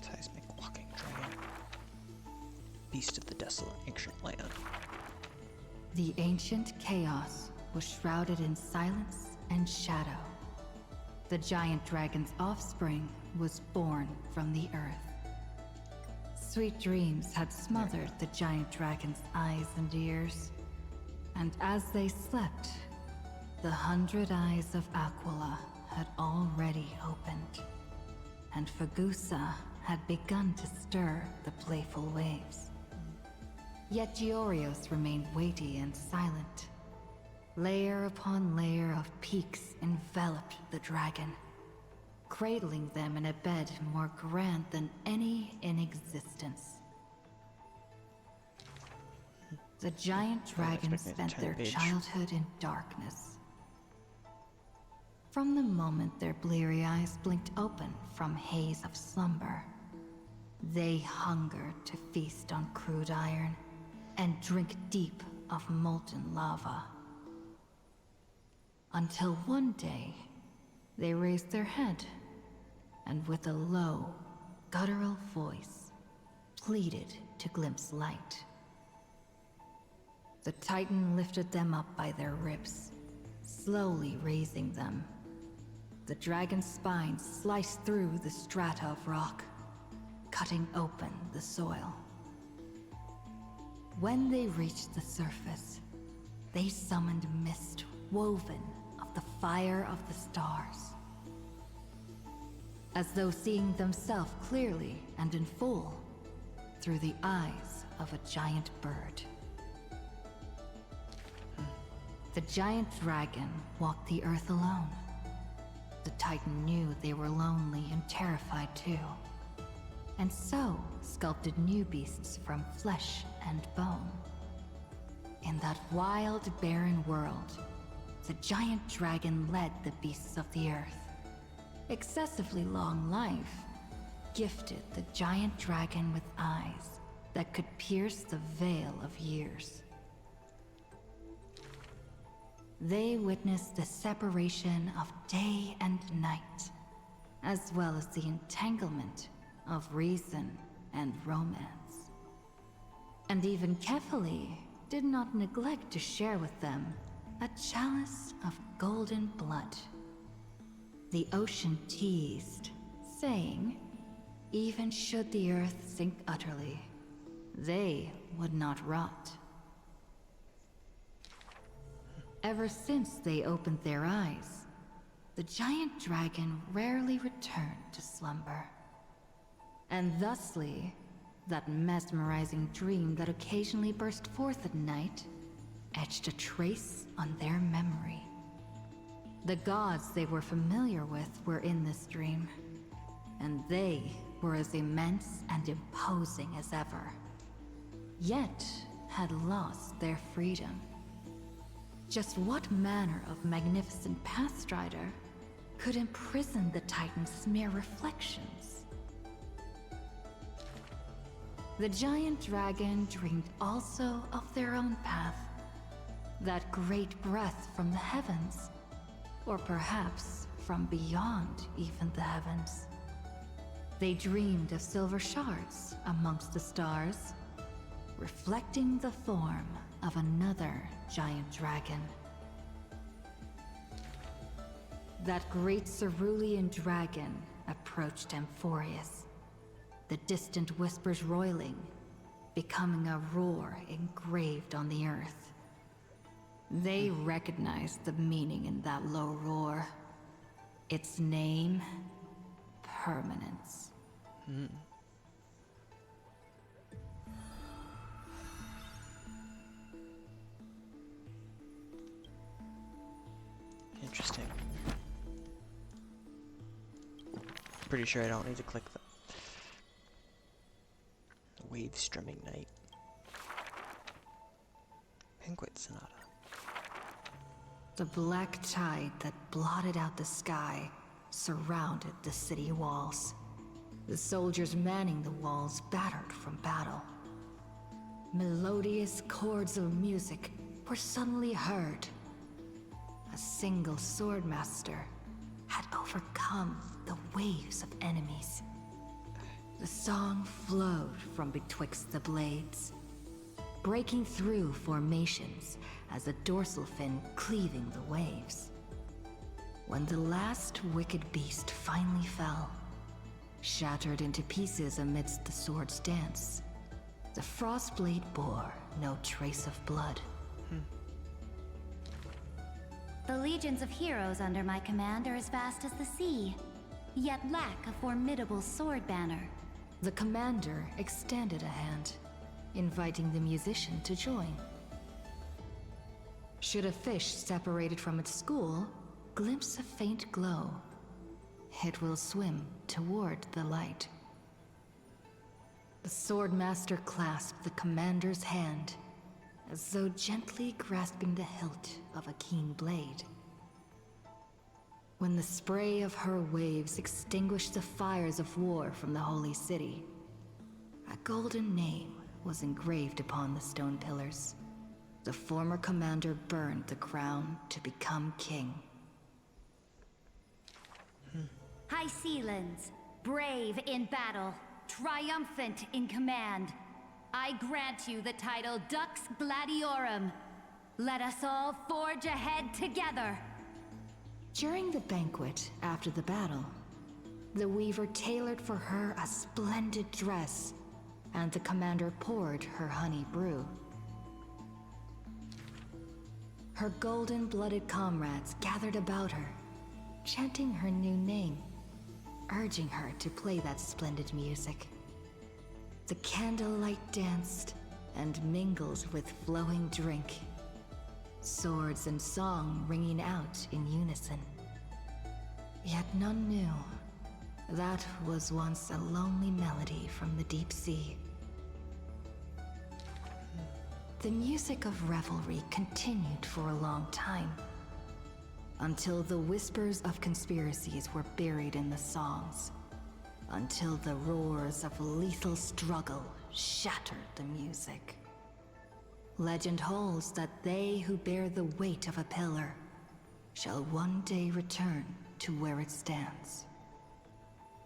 Seismic walking dragon. Beast of the desolate ancient land. The ancient chaos was shrouded in silence and shadow. The giant dragon's offspring was born from the earth. Sweet dreams had smothered the giant dragon's eyes and ears. And as they slept, the 100 eyes of Aquila had already opened. And Fagusa had begun to stir the playful waves. Yet Giorios remained weighty and silent. Layer upon layer of peaks enveloped the dragon, cradling them in a bed more grand than any in existence. The giant dragons spent their childhood in darkness. From the moment their bleary eyes blinked open from haze of slumber, they hungered to feast on crude iron and drink deep of molten lava. Until one day, they raised their head, and with a low, guttural voice, pleaded to glimpse light. The Titan lifted them up by their ribs, slowly raising them. The dragon's spine sliced through the strata of rock, cutting open the soil. When they reached the surface, they summoned mist woven of the fire of the stars. As though seeing themselves clearly and in full, through the eyes of a giant bird. The giant dragon walked the earth alone. The Titan knew they were lonely and terrified too, and so sculpted new beasts from flesh and bone. In that wild, barren world, the giant dragon led the beasts of the earth. Excessively long life gifted the giant dragon with eyes that could pierce the veil of years. they witnessed the separation of day and night, as well as the entanglement of reason and romance. And even Kefali did not neglect to share with them a chalice of golden blood. The ocean teased, saying, even should the earth sink utterly, they would not rot. Ever since they opened their eyes, the giant dragon rarely returned to slumber. And thusly, that mesmerizing dream that occasionally burst forth at night etched a trace on their memory. The gods they were familiar with were in this dream, and they were as immense and imposing as ever, yet had lost their freedom. Just what manner of magnificent pathstrider could imprison the Titan's mere reflections? The giant dragon dreamed also of their own path, that great breath from the heavens, or perhaps from beyond even the heavens. They dreamed of silver shards amongst the stars, reflecting the form of another giant dragon. That great cerulean dragon approached Amphorius, the distant whispers roiling, becoming a roar engraved on the earth. They recognized the meaning in that low roar. Its name, permanence. Interesting. Pretty sure I don't need to click the wave strumming night. Banquet Sonata. The black tide that blotted out the sky surrounded the city walls. The soldiers manning the walls battered from battle. Melodious chords of music were suddenly heard. A single swordmaster had overcome the waves of enemies. The song flowed from betwixt the blades, breaking through formations as a dorsal fin cleaving the waves. When the last wicked beast finally fell, shattered into pieces amidst the sword's dance, the Frostblade bore no trace of blood. The legions of heroes under my command are as vast as the sea, yet lack a formidable sword banner. The commander extended a hand, inviting the musician to join. Should a fish separated from its school glimpse a faint glow, it will swim toward the light. The swordmaster clasped the commander's hand, as though gently grasping the hilt of a keen blade. When the spray of her waves extinguished the fires of war from the holy city, a golden name was engraved upon the stone pillars. The former commander burned the crown to become king. High Sealands, brave in battle, triumphant in command, I grant you the title Dux Gladiorum. Let us all forge ahead together. During the banquet after the battle, the weaver tailored for her a splendid dress, and the commander poured her honey brew. Her golden-blooded comrades gathered about her, chanting her new name, urging her to play that splendid music. The candlelight danced and mingled with flowing drink, swords and song ringing out in unison. Yet none knew that was once a lonely melody from the deep sea. The music of revelry continued for a long time, until the whispers of conspiracies were buried in the songs, until the roars of lethal struggle shattered the music. Legend holds that they who bear the weight of a pillar shall one day return to where it stands.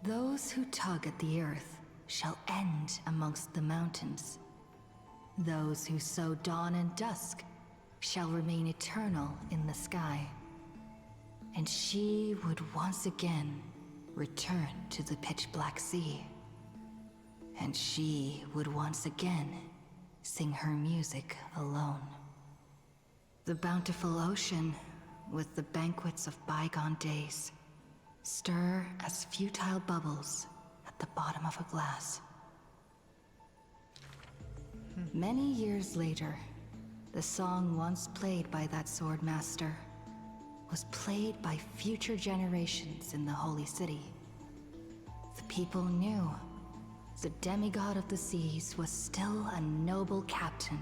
Those who tug at the earth shall end amongst the mountains. Those who sow dawn and dusk shall remain eternal in the sky. And she would once again return to the pitch-black sea. And she would once again sing her music alone. The bountiful ocean, with the banquets of bygone days, stir as futile bubbles at the bottom of a glass. Many years later, the song once played by that sword master was played by future generations in the Holy City. The people knew the demigod of the seas was still a noble captain.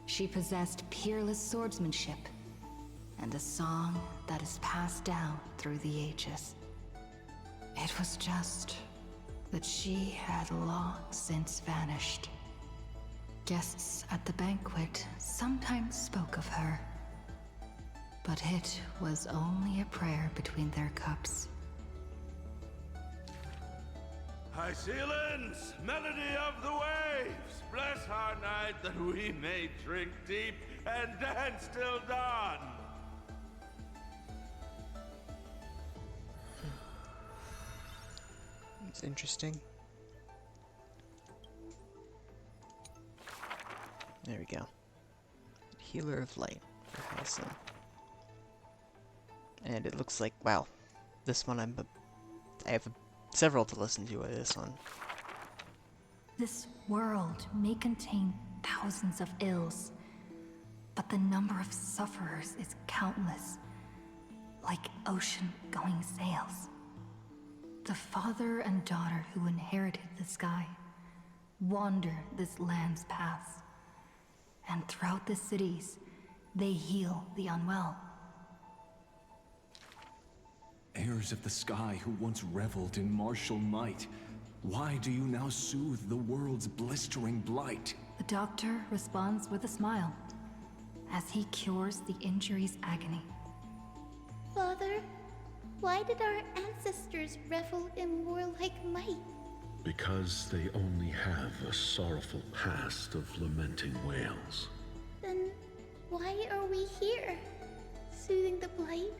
She possessed peerless swordsmanship and a song that is passed down through the ages. It was just that she had long since vanished. Guests at the banquet sometimes spoke of her, but it was only a prayer between their cups. High ceilings, melody of the waves, bless our night that we may drink deep and dance till dawn. It's interesting. There we go. Healer of Light for Hyson. And it looks like, wow, this one I have several to listen to this one. This world may contain thousands of ills, but the number of sufferers is countless, like ocean-going sails. The father and daughter who inherited the sky wander this land's paths, and throughout the cities, they heal the unwell. Heirs of the sky who once reveled in martial might, why do you now soothe the world's blistering blight? The doctor responds with a smile as he cures the injury's agony. Father, why did our ancestors revel in warlike might? Because they only have a sorrowful past of lamenting wails. Then why are we here, soothing the blight?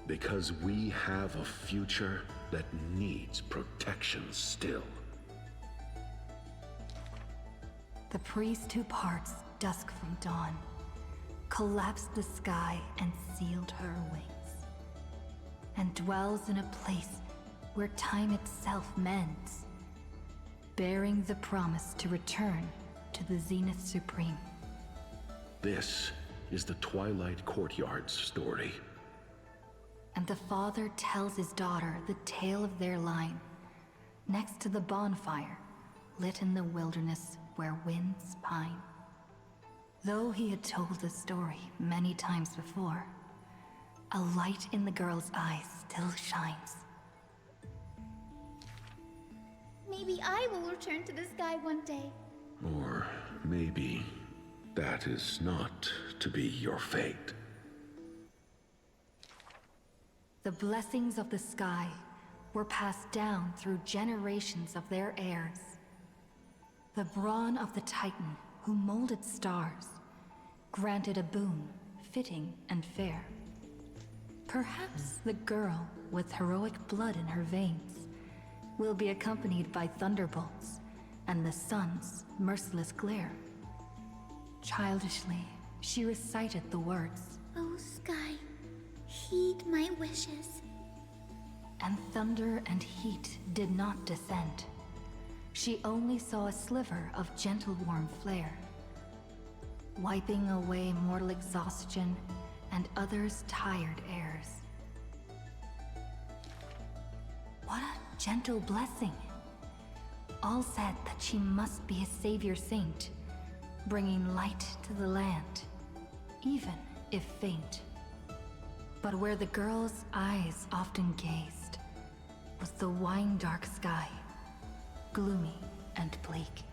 Because we have a future that needs protection still. The priest who parts dusk from dawn collapsed the sky and sealed her wings, and dwells in a place where time itself mends, bearing the promise to return to the Zenith Supreme. This is the Twilight Courtyard's story. And the father tells his daughter the tale of their line, next to the bonfire, lit in the wilderness where winds pine. Though he had told the story many times before, a light in the girl's eyes still shines. Maybe I will return to the sky one day. Or maybe that is not to be your fate. The blessings of the sky were passed down through generations of their heirs. The brawn of the Titan who molded stars granted a boon fitting and fair. Perhaps the girl with heroic blood in her veins will be accompanied by thunderbolts and the sun's merciless glare. Childishly, she recited the words, "Oh sky, heed my wishes." And thunder and heat did not descend. She only saw a sliver of gentle warm flare, wiping away mortal exhaustion and others' tired airs. What a gentle blessing! All said that she must be a savior saint, bringing light to the land, even if faint. But where the girl's eyes often gazed was the wine-dark sky, gloomy and bleak.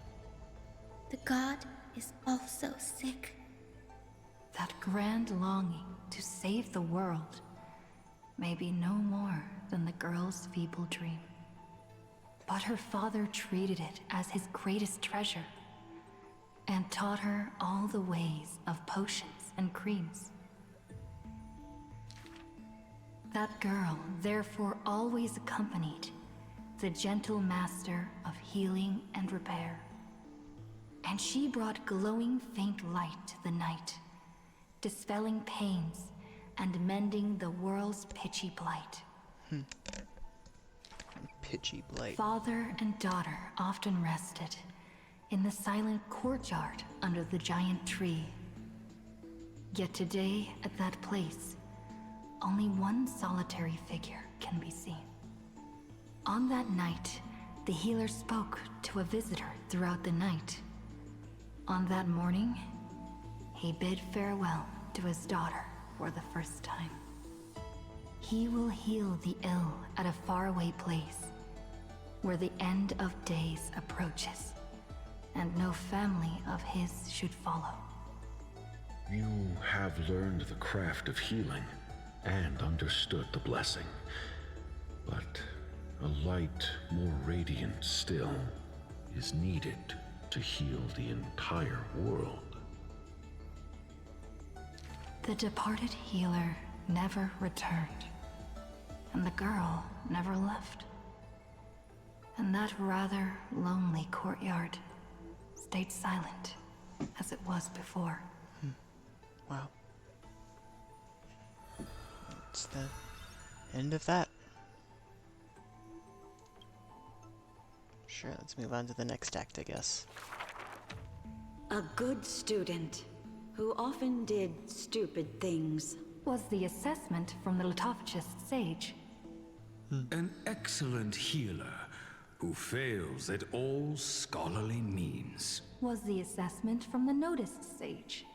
The god is also sick. That grand longing to save the world may be no more than the girl's feeble dream. But her father treated it as his greatest treasure and taught her all the ways of potions and creams. That girl therefore always accompanied the gentle master of healing and repair. And she brought glowing faint light to the night, dispelling pains and mending the world's pitchy blight. Pitchy blight. Father and daughter often rested in the silent courtyard under the giant tree. Yet today, at that place, only one solitary figure can be seen. On that night, the healer spoke to a visitor throughout the night. On that morning, he bid farewell to his daughter for the first time. He will heal the ill at a faraway place, where the end of days approaches, and no family of his should follow. You have learned the craft of healing and understood the blessing, but a light more radiant still is needed to heal the entire world. The departed healer never returned, and the girl never left. And that rather lonely courtyard stayed silent as it was before. Wow. That's the end of that. Sure, let's move on to the next act, I guess. A good student who often did stupid things. Was the assessment from the lithophagus sage. An excellent healer who fails at all scholarly means. Was the assessment from the noticed sage.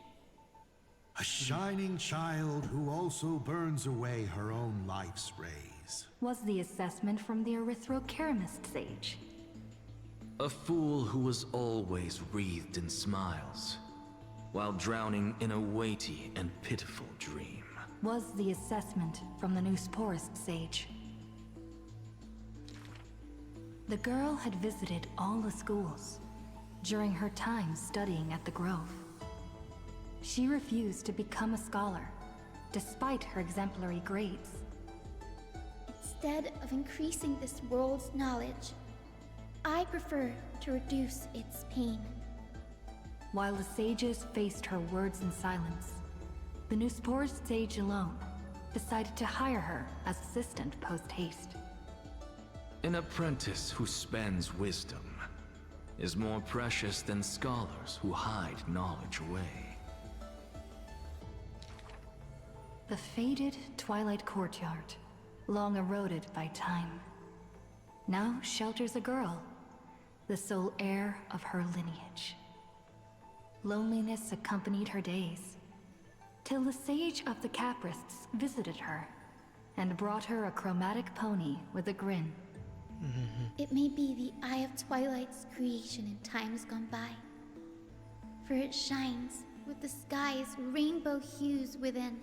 A shining child who also burns away her own life's rays. Was the assessment from the erythrokeramist sage. A fool who was always wreathed in smiles, while drowning in a weighty and pitiful dream. Was the assessment from the Newsporist sage. The girl had visited all the schools during her time studying at the Grove. She refused to become a scholar, despite her exemplary grades. Instead of increasing this world's knowledge, I prefer to reduce its pain. While the sages faced her words in silence, the Newsporist sage alone decided to hire her as assistant post-haste. An apprentice who spends wisdom is more precious than scholars who hide knowledge away. The faded twilight courtyard, long eroded by time, now shelters a girl, the sole heir of her lineage. Loneliness accompanied her days, till the sage of the Caprists visited her and brought her a chromatic pony with a grin. It may be the Eye of Twilight's creation in times gone by, for it shines with the sky's rainbow hues within.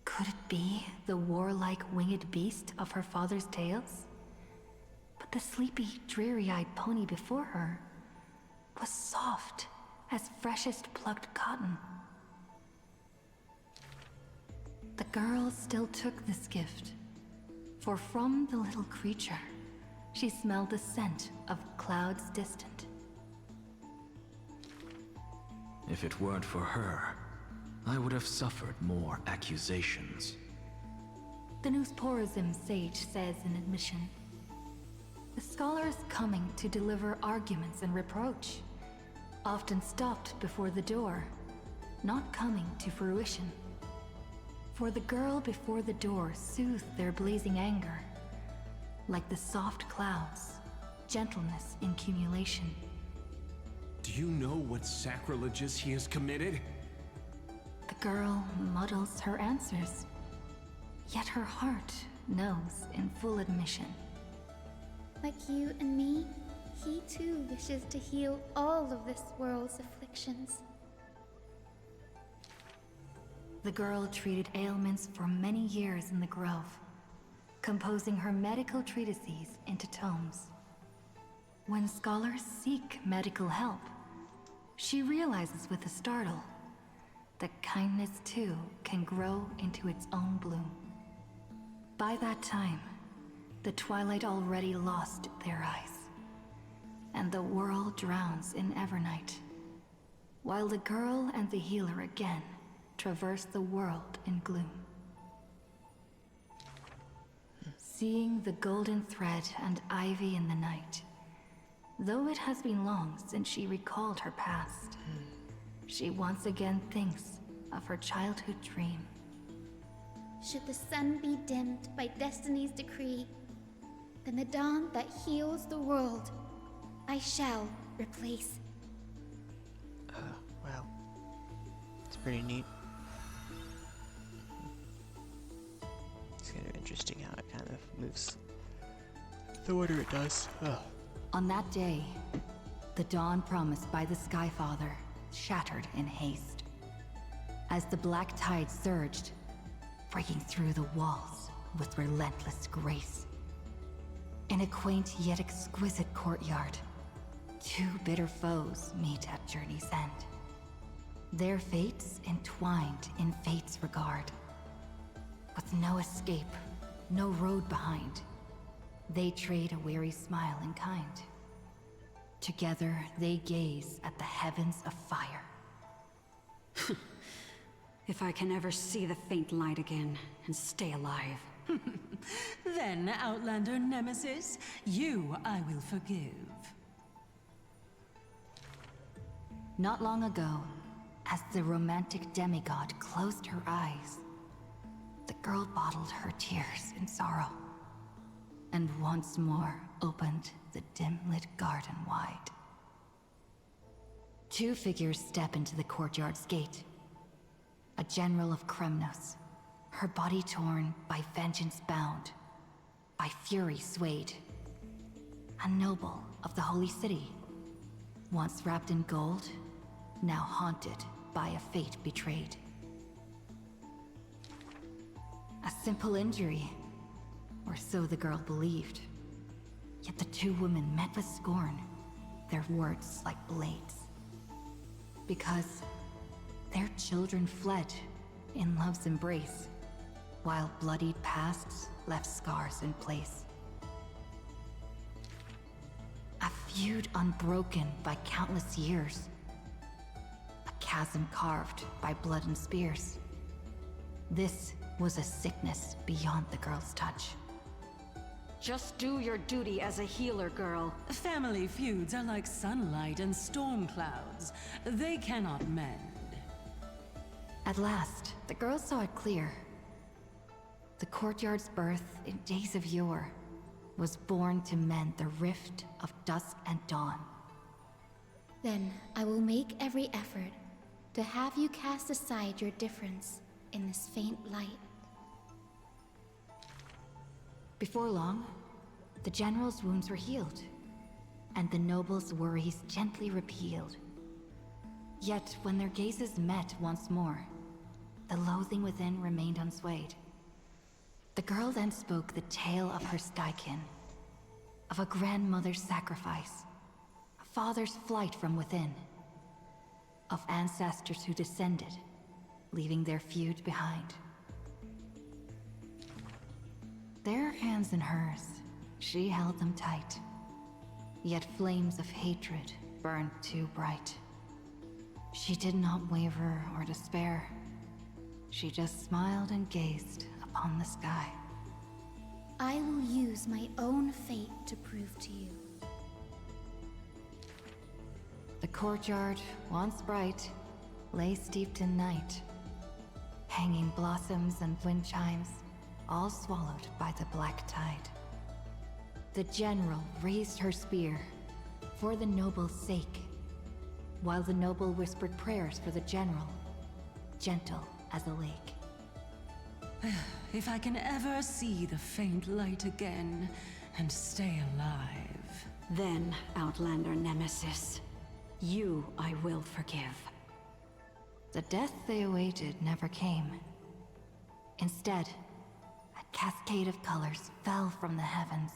Could it be the warlike winged beast of her father's tales? But the sleepy, dreary-eyed pony before her was soft as freshest plucked cotton. The girl still took this gift, for from the little creature, she smelled the scent of clouds distant. If it weren't for her, I would have suffered more accusations. The Newsporism sage says in admission, the scholar is coming to deliver arguments and reproach, often stopped before the door, not coming to fruition. For the girl before the door soothed their blazing anger, like the soft clouds, gentleness in cumulation. Do you know what sacrileges he has committed? The girl muddles her answers, yet her heart knows in full admission. Like you and me, He too wishes to heal all of this world's afflictions. The girl treated ailments for many years in the grove, composing her medical treatises into tomes. When scholars seek medical help, she realizes with a startle that kindness too can grow into its own bloom. By that time, the twilight already lost their eyes, and the world drowns in evernight, while the girl and the healer again traverse the world in gloom. Seeing the golden thread and ivy in the night, though it has been long since she recalled her past, she once again thinks of her childhood dream. Should the sun be dimmed by destiny's decree, then the dawn that heals the world, I shall replace. Wow. It's pretty neat. It's kind of interesting how it kind of moves the order it does. Oh. On that day, the dawn promised by the Skyfather shattered in haste. As the black tide surged, breaking through the walls with relentless grace. In a quaint yet exquisite courtyard, two bitter foes meet at journey's end. Their fates entwined in fate's regard. With no escape, no road behind, they trade a weary smile in kind. Together, they gaze at the heavens of fire. If I can ever see the faint light again and stay alive. Then, Outlander Nemesis, you I will forgive. Not long ago, as the romantic demigod closed her eyes, the girl bottled her tears in sorrow, and once more opened the dim-lit garden wide. Two figures step into the courtyard's gate. A general of Kremnos, her body torn, by vengeance bound, by fury swayed. A noble of the Holy City, once wrapped in gold, now haunted by a fate betrayed. A simple injury, or so the girl believed. Yet the two women met with scorn, their words like blades. Because their children fled in love's embrace, while bloodied pasts left scars in place. A feud unbroken by countless years. A chasm carved by blood and spears. This was a sickness beyond the girl's touch. Just do your duty as a healer, girl. Family feuds are like sunlight and storm clouds. They cannot mend. At last, the girl saw it clear. The courtyard's birth in days of yore was born to mend the rift of dusk and dawn. Then I will make every effort to have you cast aside your difference in this faint light. Before long, the general's wounds were healed, and the noble's worries gently repealed. Yet when their gazes met once more, the loathing within remained unswayed. The girl then spoke the tale of her skykin, of a grandmother's sacrifice, a father's flight from within, of ancestors who descended, leaving their feud behind. Their hands in hers, she held them tight, yet flames of hatred burned too bright. She did not waver or despair. She just smiled and gazed upon the sky. I will use my own fate to prove to you. The courtyard, once bright, lay steeped in night. Hanging blossoms and wind chimes, all swallowed by the black tide. The general raised her spear, for the noble's sake, while the noble whispered prayers for the general, gentle as a lake. If I can ever see the faint light again and stay alive. Then, Outlander Nemesis, you I will forgive. The death they awaited never came. Instead, a cascade of colors fell from the heavens.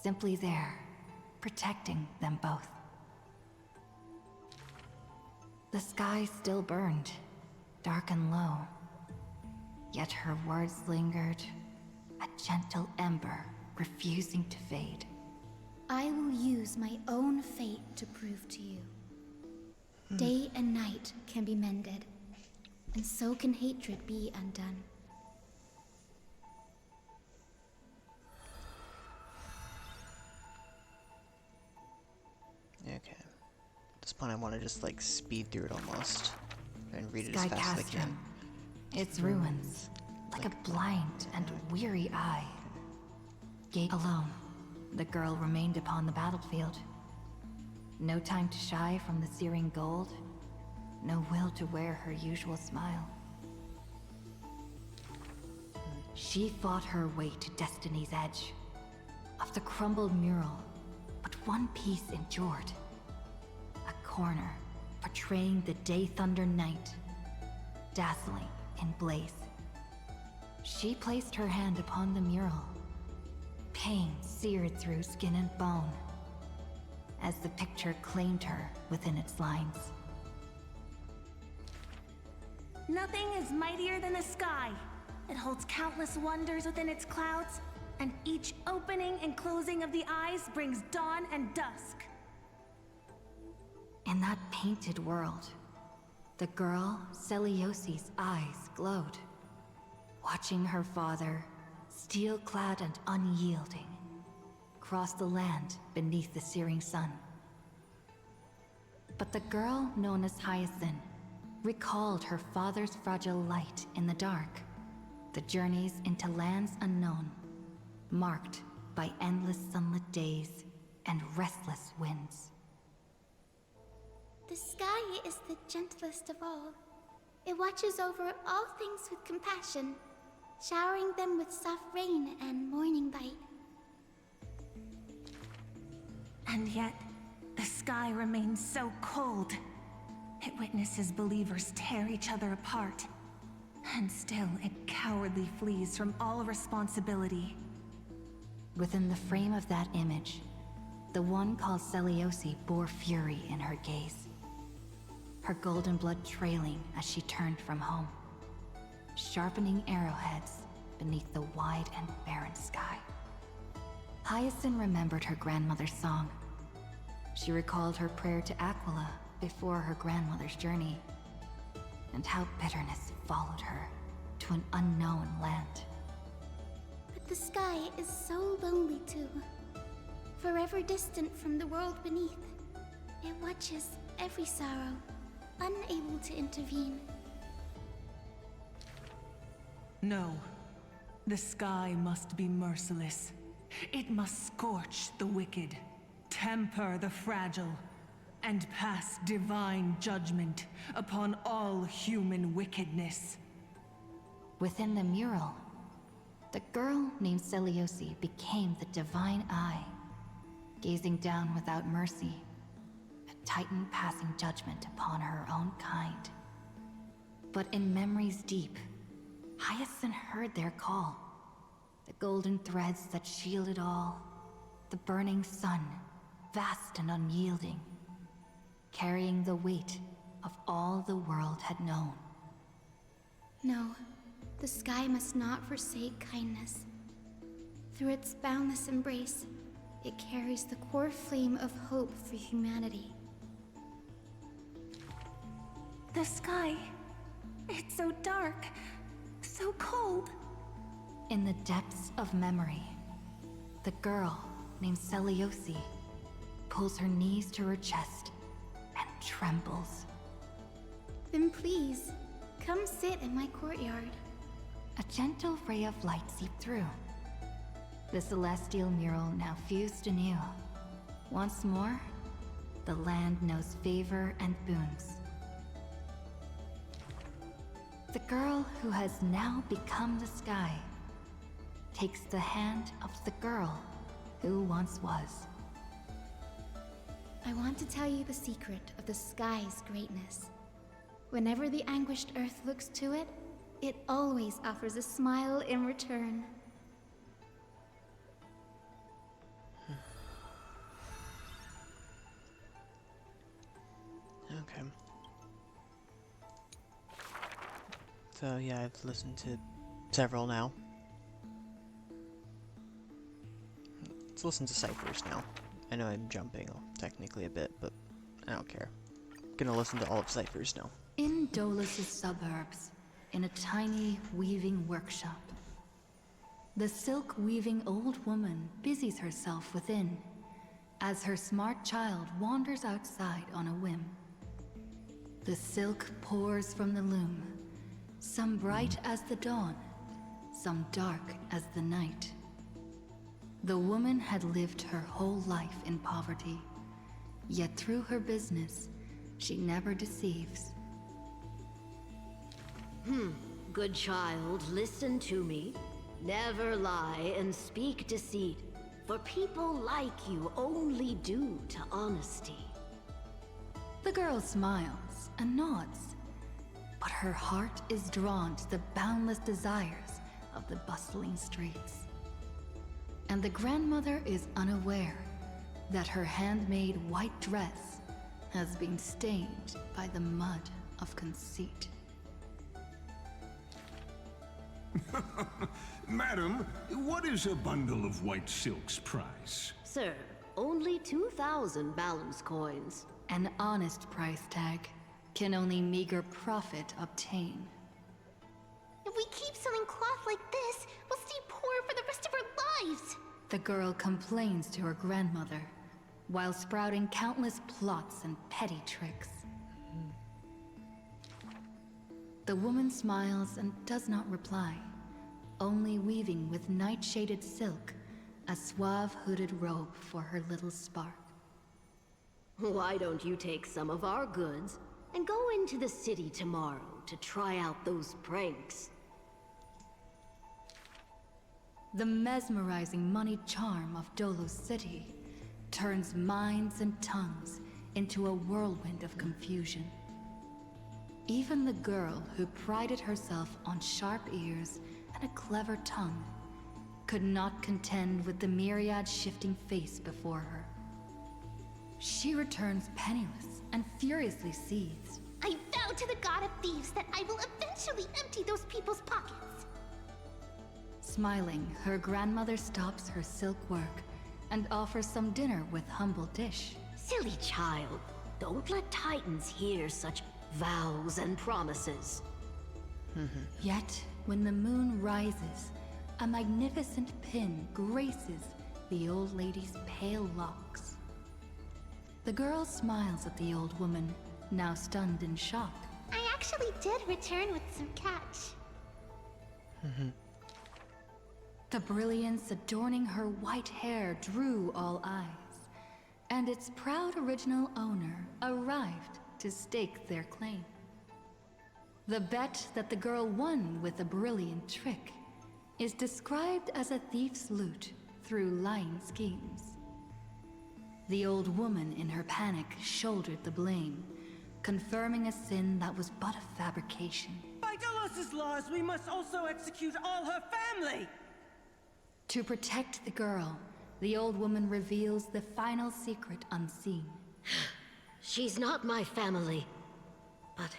Simply there, protecting them both. The sky still burned, dark and low. Yet her words lingered, a gentle ember refusing to fade. I will use my own fate to prove to you. Day and night can be mended, and so can hatred be undone. Okay. At this point I want to just like speed through it almost. And read it Sky as fast as I Castrum. can. Its ruins, like a blind and weary eye. Gate alone, the girl remained upon the battlefield. No time to shy from the searing gold. No will to wear her usual smile. She fought her way to destiny's edge. Of the crumbled mural, but one piece endured. A corner portraying the Day Thunder Night, dazzling in blaze. She placed her hand upon the mural. Pain seared through skin and bone, as the picture claimed her within its lines. Nothing is mightier than the sky. It holds countless wonders within its clouds, and each opening and closing of the eyes brings dawn and dusk. In that painted world, the girl Celiosi's eyes glowed, watching her father, steel-clad and unyielding, cross the land beneath the searing sun. But the girl known as Hyacinth recalled her father's fragile light in the dark, the journeys into lands unknown, marked by endless sunlit days and restless winds. The sky is the gentlest of all. It watches over all things with compassion, showering them with soft rain and morning light. And yet, the sky remains so cold. It witnesses believers tear each other apart. And still, it cowardly flees from all responsibility. Within the frame of that image, the one called Celiosi bore fury in her gaze. Her golden blood trailing as she turned from home, sharpening arrowheads beneath the wide and barren sky. Hyacinth remembered her grandmother's song. She recalled her prayer to Aquila before her grandmother's journey, and how bitterness followed her to an unknown land. But the sky is so lonely too. Forever distant from the world beneath. It watches every sorrow, unable to intervene. No. The sky must be merciless. It must scorch the wicked, temper the fragile, and pass divine judgment upon all human wickedness. Within the mural, the girl named Celiosi became the divine eye, gazing down without mercy, a titan passing judgment upon her own kind. But in memories deep, Hyacinth heard their call. The golden threads that shielded all, the burning sun, vast and unyielding, carrying the weight of all the world had known. No, the sky must not forsake kindness. Through its boundless embrace, it carries the core flame of hope for humanity. The sky, it's so dark, so cold. In the depths of memory, the girl named Celiosi pulls her knees to her chest and trembles. Then please, come sit in my courtyard. A gentle ray of light seeped through. The celestial mural now fused anew. Once more, the land knows favor and boons. The girl who has now become the sky takes the hand of the girl who once was. I want to tell you the secret of the sky's greatness. Whenever the anguished earth looks to it, it always offers a smile in return. Okay. So yeah, I've listened to several now. Let's listen to ciphers now. I know I'm jumping technically a bit, but I don't care. I'm gonna listen to all of ciphers now. In Dolus' suburbs, in a tiny weaving workshop, the silk-weaving old woman busies herself within, as her smart child wanders outside on a whim. The silk pours from the loom, some bright as the dawn, some dark as the night. The woman had lived her whole life in poverty, yet through her business, she never deceives. Good child, listen to me. Never lie and speak deceit, for people like you only do to honesty. The girl smiles and nods, but her heart is drawn to the boundless desires of the bustling streets. And the grandmother is unaware that her handmade white dress has been stained by the mud of conceit. Madam, what is a bundle of white silk's price? Sir, only 2,000 balance coins. An honest price tag can only meager profit obtain. If we keep selling cloth like this, we'll stay poor for the rest of our lives. The girl complains to her grandmother, while sprouting countless plots and petty tricks. The woman smiles and does not reply, only weaving with night-shaded silk a suave hooded robe for her little spark. Why don't you take some of our goods and go into the city tomorrow to try out those pranks? The mesmerizing moneyed charm of Dolos City turns minds and tongues into a whirlwind of confusion. Even the girl who prided herself on sharp ears and a clever tongue could not contend with the myriad shifting face before her. She returns penniless and furiously seethes. I vow to the god of thieves that I will eventually empty those people's pockets. Smiling, her grandmother stops her silk work and offers some dinner with humble dish. Silly child, don't let Titans hear such vows and promises. Yet, when the moon rises, a magnificent pin graces the old lady's pale locks. The girl smiles at the old woman, now stunned in shock. I actually did return with some catch. The brilliance adorning her white hair drew all eyes, and its proud original owner arrived to stake their claim. The bet that the girl won with a brilliant trick is described as a thief's loot through lying schemes. The old woman in her panic shouldered the blame, confirming a sin that was but a fabrication. By Dolos's laws, we must also execute all her family! To protect the girl, the old woman reveals the final secret unseen. She's not my family, but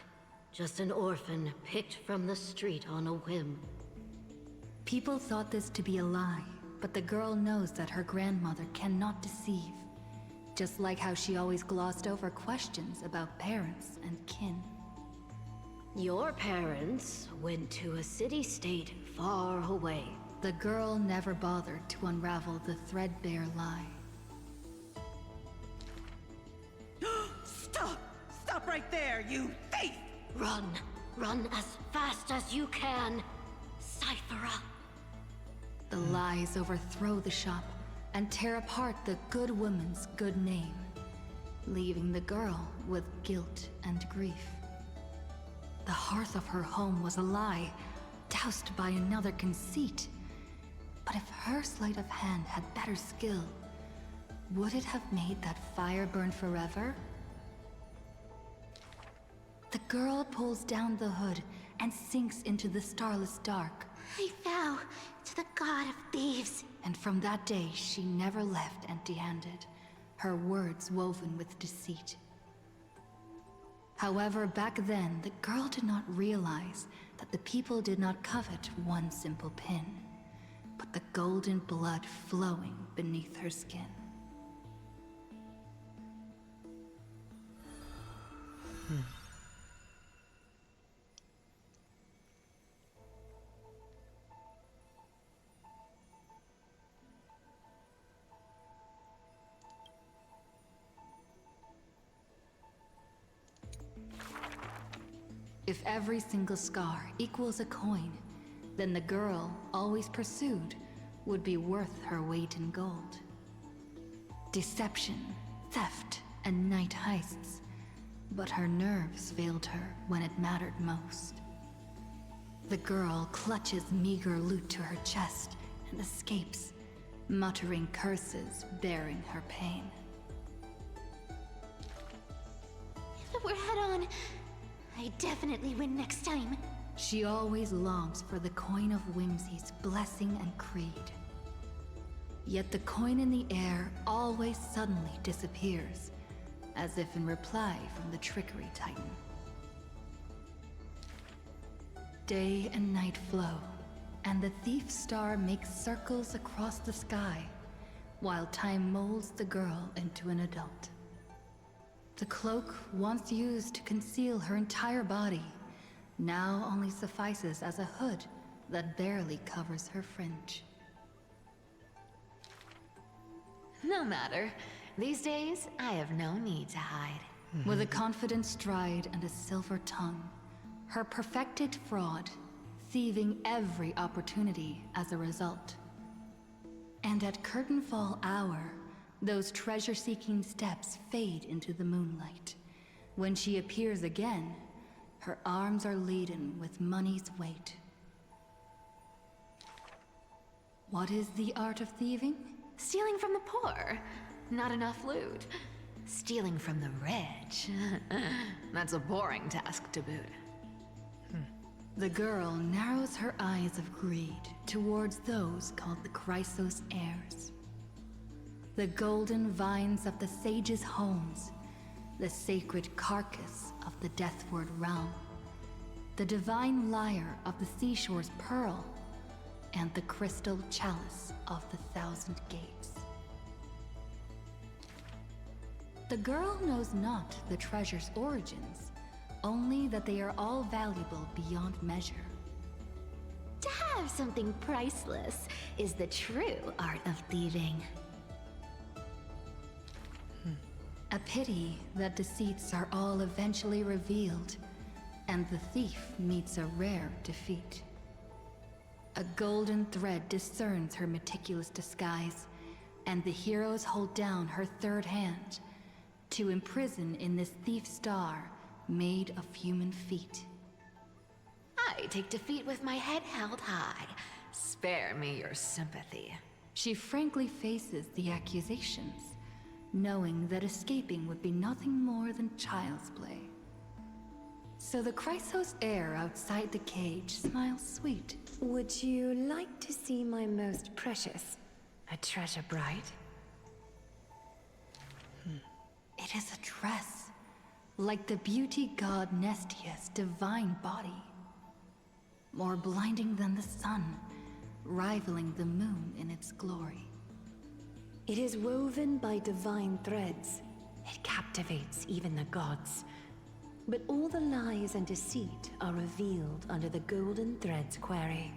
just an orphan picked from the street on a whim. People thought this to be a lie, but the girl knows that her grandmother cannot deceive, just like how she always glossed over questions about parents and kin. Your parents went to a city-state far away. The girl never bothered to unravel the threadbare lie. Stop! Stop right there, you thief! Run! Run as fast as you can! Cyphera! The lies overthrow the shop and tear apart the good woman's good name, leaving the girl with guilt and grief. The hearth of her home was a lie, doused by another conceit. But if her sleight of hand had better skill, Would it have made that fire burn forever? The girl pulls down the hood and sinks into the starless dark. I vow to the god of thieves. And from that day, she never left empty-handed, her words woven with deceit. However, back then, the girl did not realize that the people did not covet one simple pin, but the golden blood flowing beneath her skin. If every single scar equals a coin, then the girl, always pursued, would be worth her weight in gold. Deception, theft, and night heists. But her nerves failed her when it mattered most. The girl clutches meager loot to her chest and escapes, muttering curses bearing her pain. If we're head-on, I definitely win next time. She always longs for the coin of Whimsy's blessing and creed. Yet the coin in the air always suddenly disappears, as if in reply from the Trickery Titan. Day and night flow, and the thief star makes circles across the sky, while time molds the girl into an adult. The cloak, once used to conceal her entire body, now only suffices as a hood that barely covers her fringe. No matter. These days, I have no need to hide. With a confident stride and a silver tongue, her perfected fraud, thieving every opportunity as a result. And at curtainfall hour, those treasure-seeking steps fade into the moonlight. When she appears again, her arms are laden with money's weight. What is the art of thieving? Stealing from the poor. Not enough loot. Stealing from the rich. That's a boring task to boot. The girl narrows her eyes of greed towards those called the Chrysos heirs. The golden vines of the sages' homes, the sacred carcass of the Deathward realm, the divine lyre of the seashore's pearl, and the crystal chalice of the thousand gates. The girl knows not the treasure's origins, only that they are all valuable beyond measure. To have something priceless is the true art of thieving. A pity that deceits are all eventually revealed, and the thief meets a rare defeat. A golden thread discerns her meticulous disguise, and the heroes hold down her third hand to imprison in this thief star made of human feet. I take defeat with my head held high. Spare me your sympathy. She frankly faces the accusations, knowing that escaping would be nothing more than child's play. So the Chrysos heir outside the cage smiles sweet. Would you like to see my most precious? A treasure bride? It is a dress, like the beauty god Nestia's divine body. More blinding than the sun, rivaling the moon in its glory. It is woven by divine threads. It captivates even the gods. But all the lies and deceit are revealed under the golden thread's query.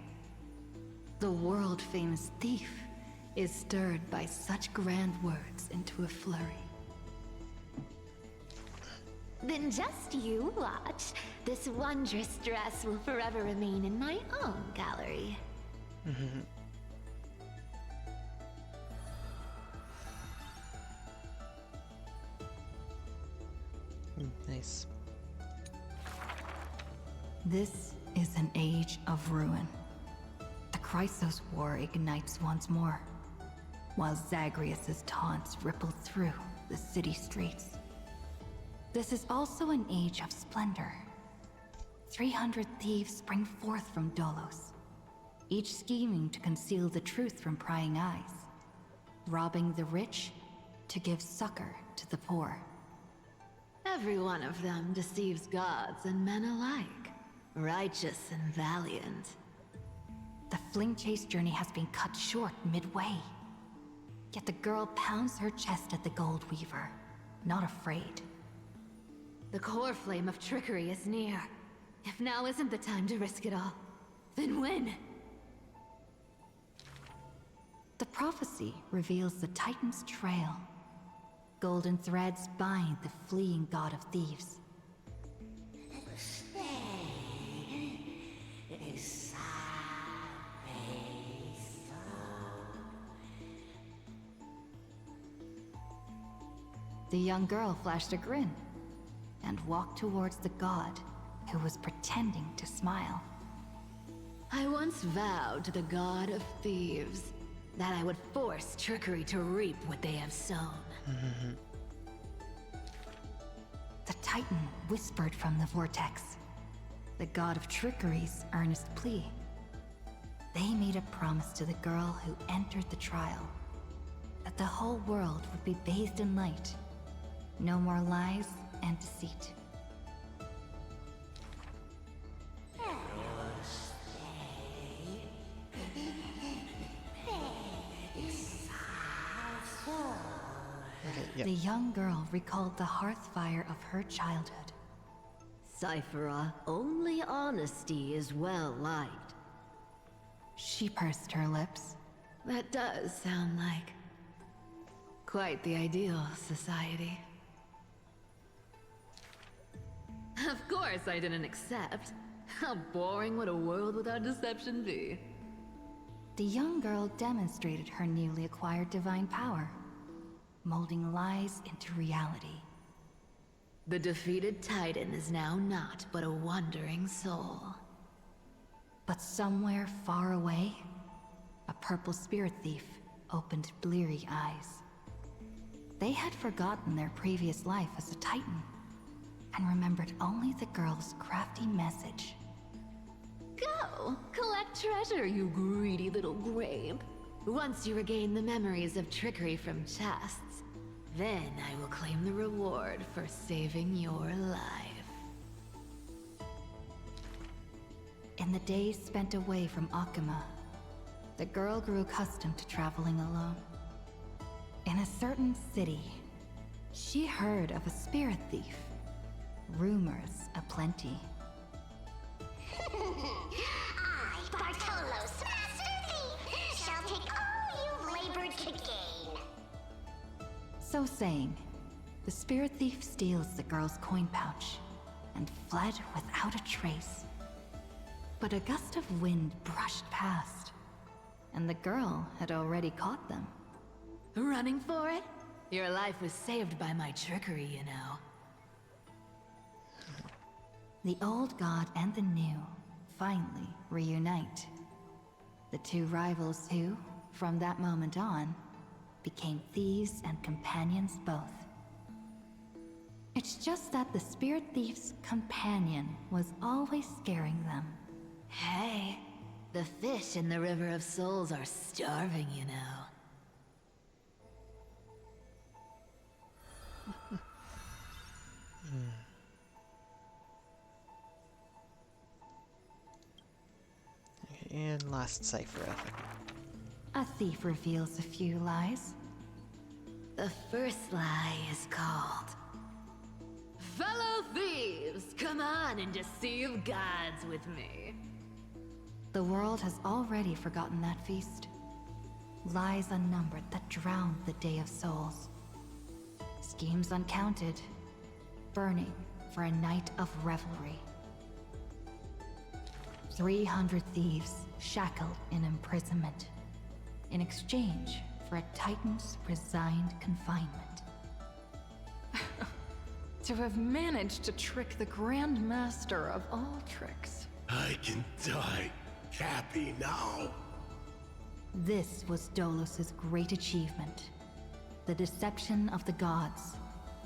The world-famous thief is stirred by such grand words into a flurry. Then just you watch. This wondrous dress will forever remain in my own gallery. Nice. This is an age of ruin. The Chrysos War ignites once more. while Zagreus's taunts ripple through the city streets. This is also an age of splendor. 300 thieves spring forth from Dolos, each scheming to conceal the truth from prying eyes, robbing the rich to give succor to the poor. Every one of them deceives gods and men alike, righteous and valiant. The fling chase journey has been cut short midway. Yet the girl pounds her chest at the Gold Weaver, not afraid. The core flame of trickery is near. If now isn't the time to risk it all, then when? The prophecy reveals the Titan's trail. Golden threads bind the fleeing god of thieves. The young girl flashed a grin and walked towards the god who was pretending to smile. I once vowed to the god of thieves that I would force trickery to reap what they have sown. The Titan whispered from the vortex, the god of trickery's earnest plea. They made a promise to the girl who entered the trial, that the whole world would be bathed in light. No more lies and deceit. The young girl recalled the hearth fire of her childhood. Cyphera, only honesty is well liked. She pursed her lips. That does sound like quite the ideal society. Of course I didn't accept. How boring would a world without deception be? The young girl demonstrated her newly acquired divine power, molding lies into reality. The defeated Titan is now not but a wandering soul. But somewhere far away, a purple spirit thief opened bleary eyes. They had forgotten their previous life as a Titan, and remembered only the girl's crafty message. Go! Collect treasure, you greedy little grape. Once you regain the memories of trickery from chests, then I will claim the reward for saving your life. In the days spent away from Akuma, the girl grew accustomed to traveling alone. In a certain city, she heard of a spirit thief. Rumors aplenty. I, Bartolo's master thief, shall take all you've labored to gain. So saying, the spirit thief steals the girl's coin pouch and fled without a trace. But a gust of wind brushed past, and the girl had already caught them. Running for it? Your life was saved by my trickery, you know. The old god and the new finally reunite. The two rivals who, from that moment on, became thieves and companions both. It's just that the spirit thief's companion was always scaring them. Hey, the fish in the River of Souls are starving, you know. And last cipher, I think. A thief reveals a few lies. The first lie is called... Fellow thieves, come on and deceive gods with me. The world has already forgotten that feast. Lies unnumbered that drowned the Day of Souls. Schemes uncounted, burning for a night of revelry. 300 thieves shackled in imprisonment, in exchange for a Titan's resigned confinement. To have managed to trick the Grand Master of all tricks. I can die happy now. This was Dolos's great achievement. The deception of the gods,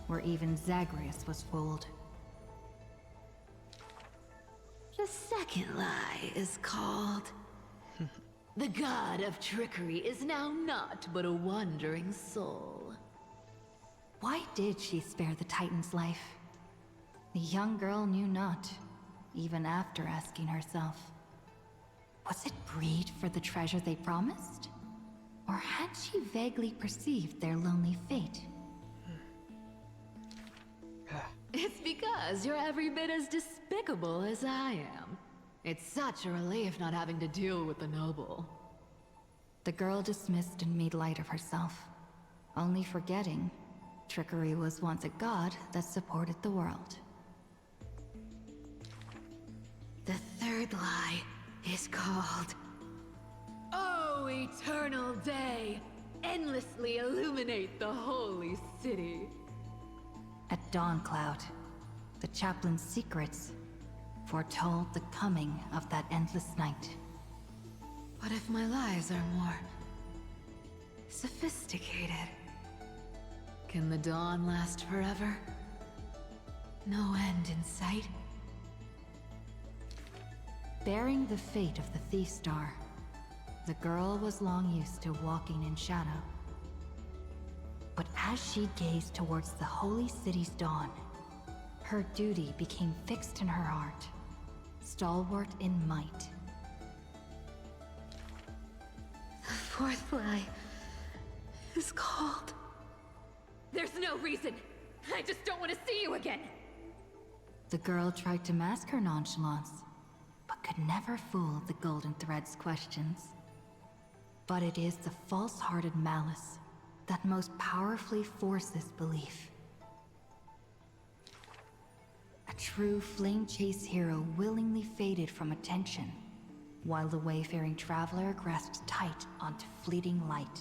where even Zagreus was fooled. The second lie is called... The god of trickery is now not but a wandering soul. Why did she spare the Titan's life? The young girl knew not, even after asking herself. Was it greed for the treasure they promised? Or had she vaguely perceived their lonely fate? It's because you're every bit as despicable as I am. It's such a relief not having to deal with the noble. The girl dismissed and made light of herself, only forgetting trickery was once a god that supported the world. The third lie is called... Oh, eternal day! Endlessly illuminate the holy city. At Dawncloud, the chaplain's secrets foretold the coming of that endless night. What if my lies are more... sophisticated? Can the dawn last forever? No end in sight? Bearing the fate of the Thief Star, the girl was long used to walking in shadow. But as she gazed towards the holy city's dawn, her duty became fixed in her heart, stalwart in might. The fourth lie is called... There's no reason! I just don't want to see you again! The girl tried to mask her nonchalance, but could never fool the Golden Thread's questions. But it is the false-hearted malice that most powerfully forces belief. A true flame chase hero willingly faded from attention, while the wayfaring traveler grasped tight onto fleeting light.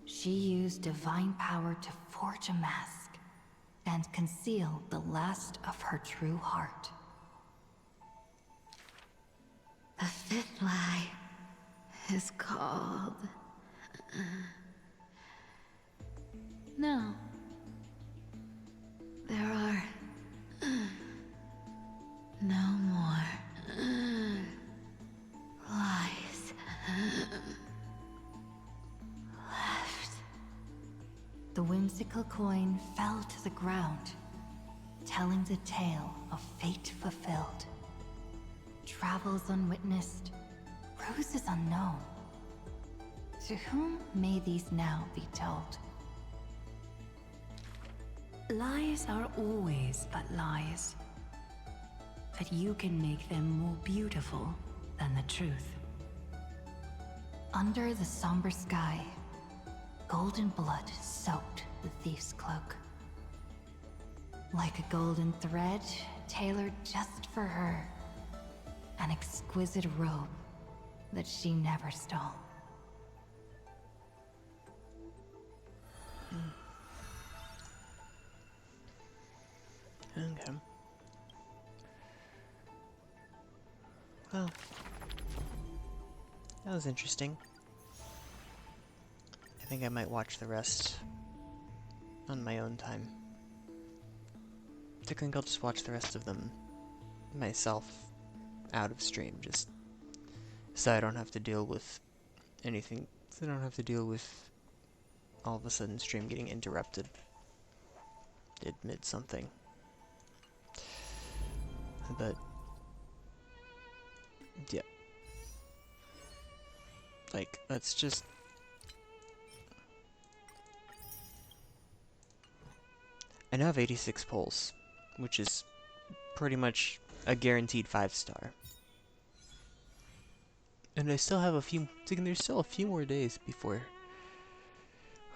She used divine power to forge a mask and conceal the last of her true heart. The fifth lie is called... No. There are... no more... lies... left. The whimsical coin fell to the ground, telling the tale of fate fulfilled. Travels unwitnessed, roses unknown. To whom may these now be told? Lies are always but lies. But you can make them more beautiful than the truth. Under the somber sky, golden blood soaked the thief's cloak. Like a golden thread tailored just for her, an exquisite robe that she never stole. Okay. Well, that was interesting. I think I might watch the rest on my own time. I think I'll just watch the rest of them myself out of stream, just so I don't have to deal with anything, so I don't have to deal with all of a sudden stream getting interrupted mid something. But yeah, like, let's just... I now have 86 polls, which is pretty much a guaranteed 5-star. And I still have a few... there's still a few more days before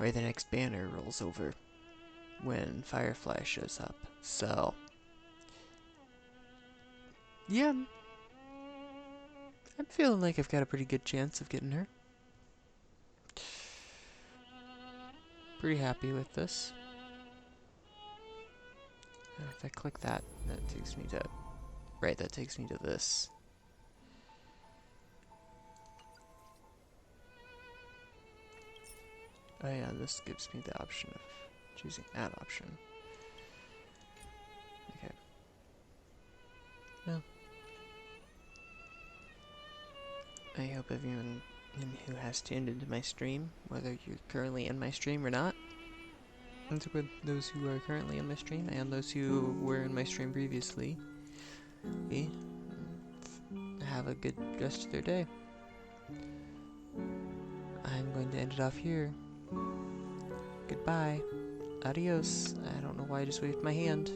the next banner rolls over when Firefly shows up. So yeah, I'm feeling like I've got a pretty good chance of getting her. Pretty happy with this. And if I click that, that takes me to... Right, that takes me to this. Oh yeah, this gives me the option of choosing that option. Okay. Well, I hope everyone who has tuned into my stream, whether you're currently in my stream or not, and to those who are currently in my stream and those who were in my stream previously, have a good rest of their day. I'm going to end it off here. Goodbye. Adios. I don't know why I just waved my hand.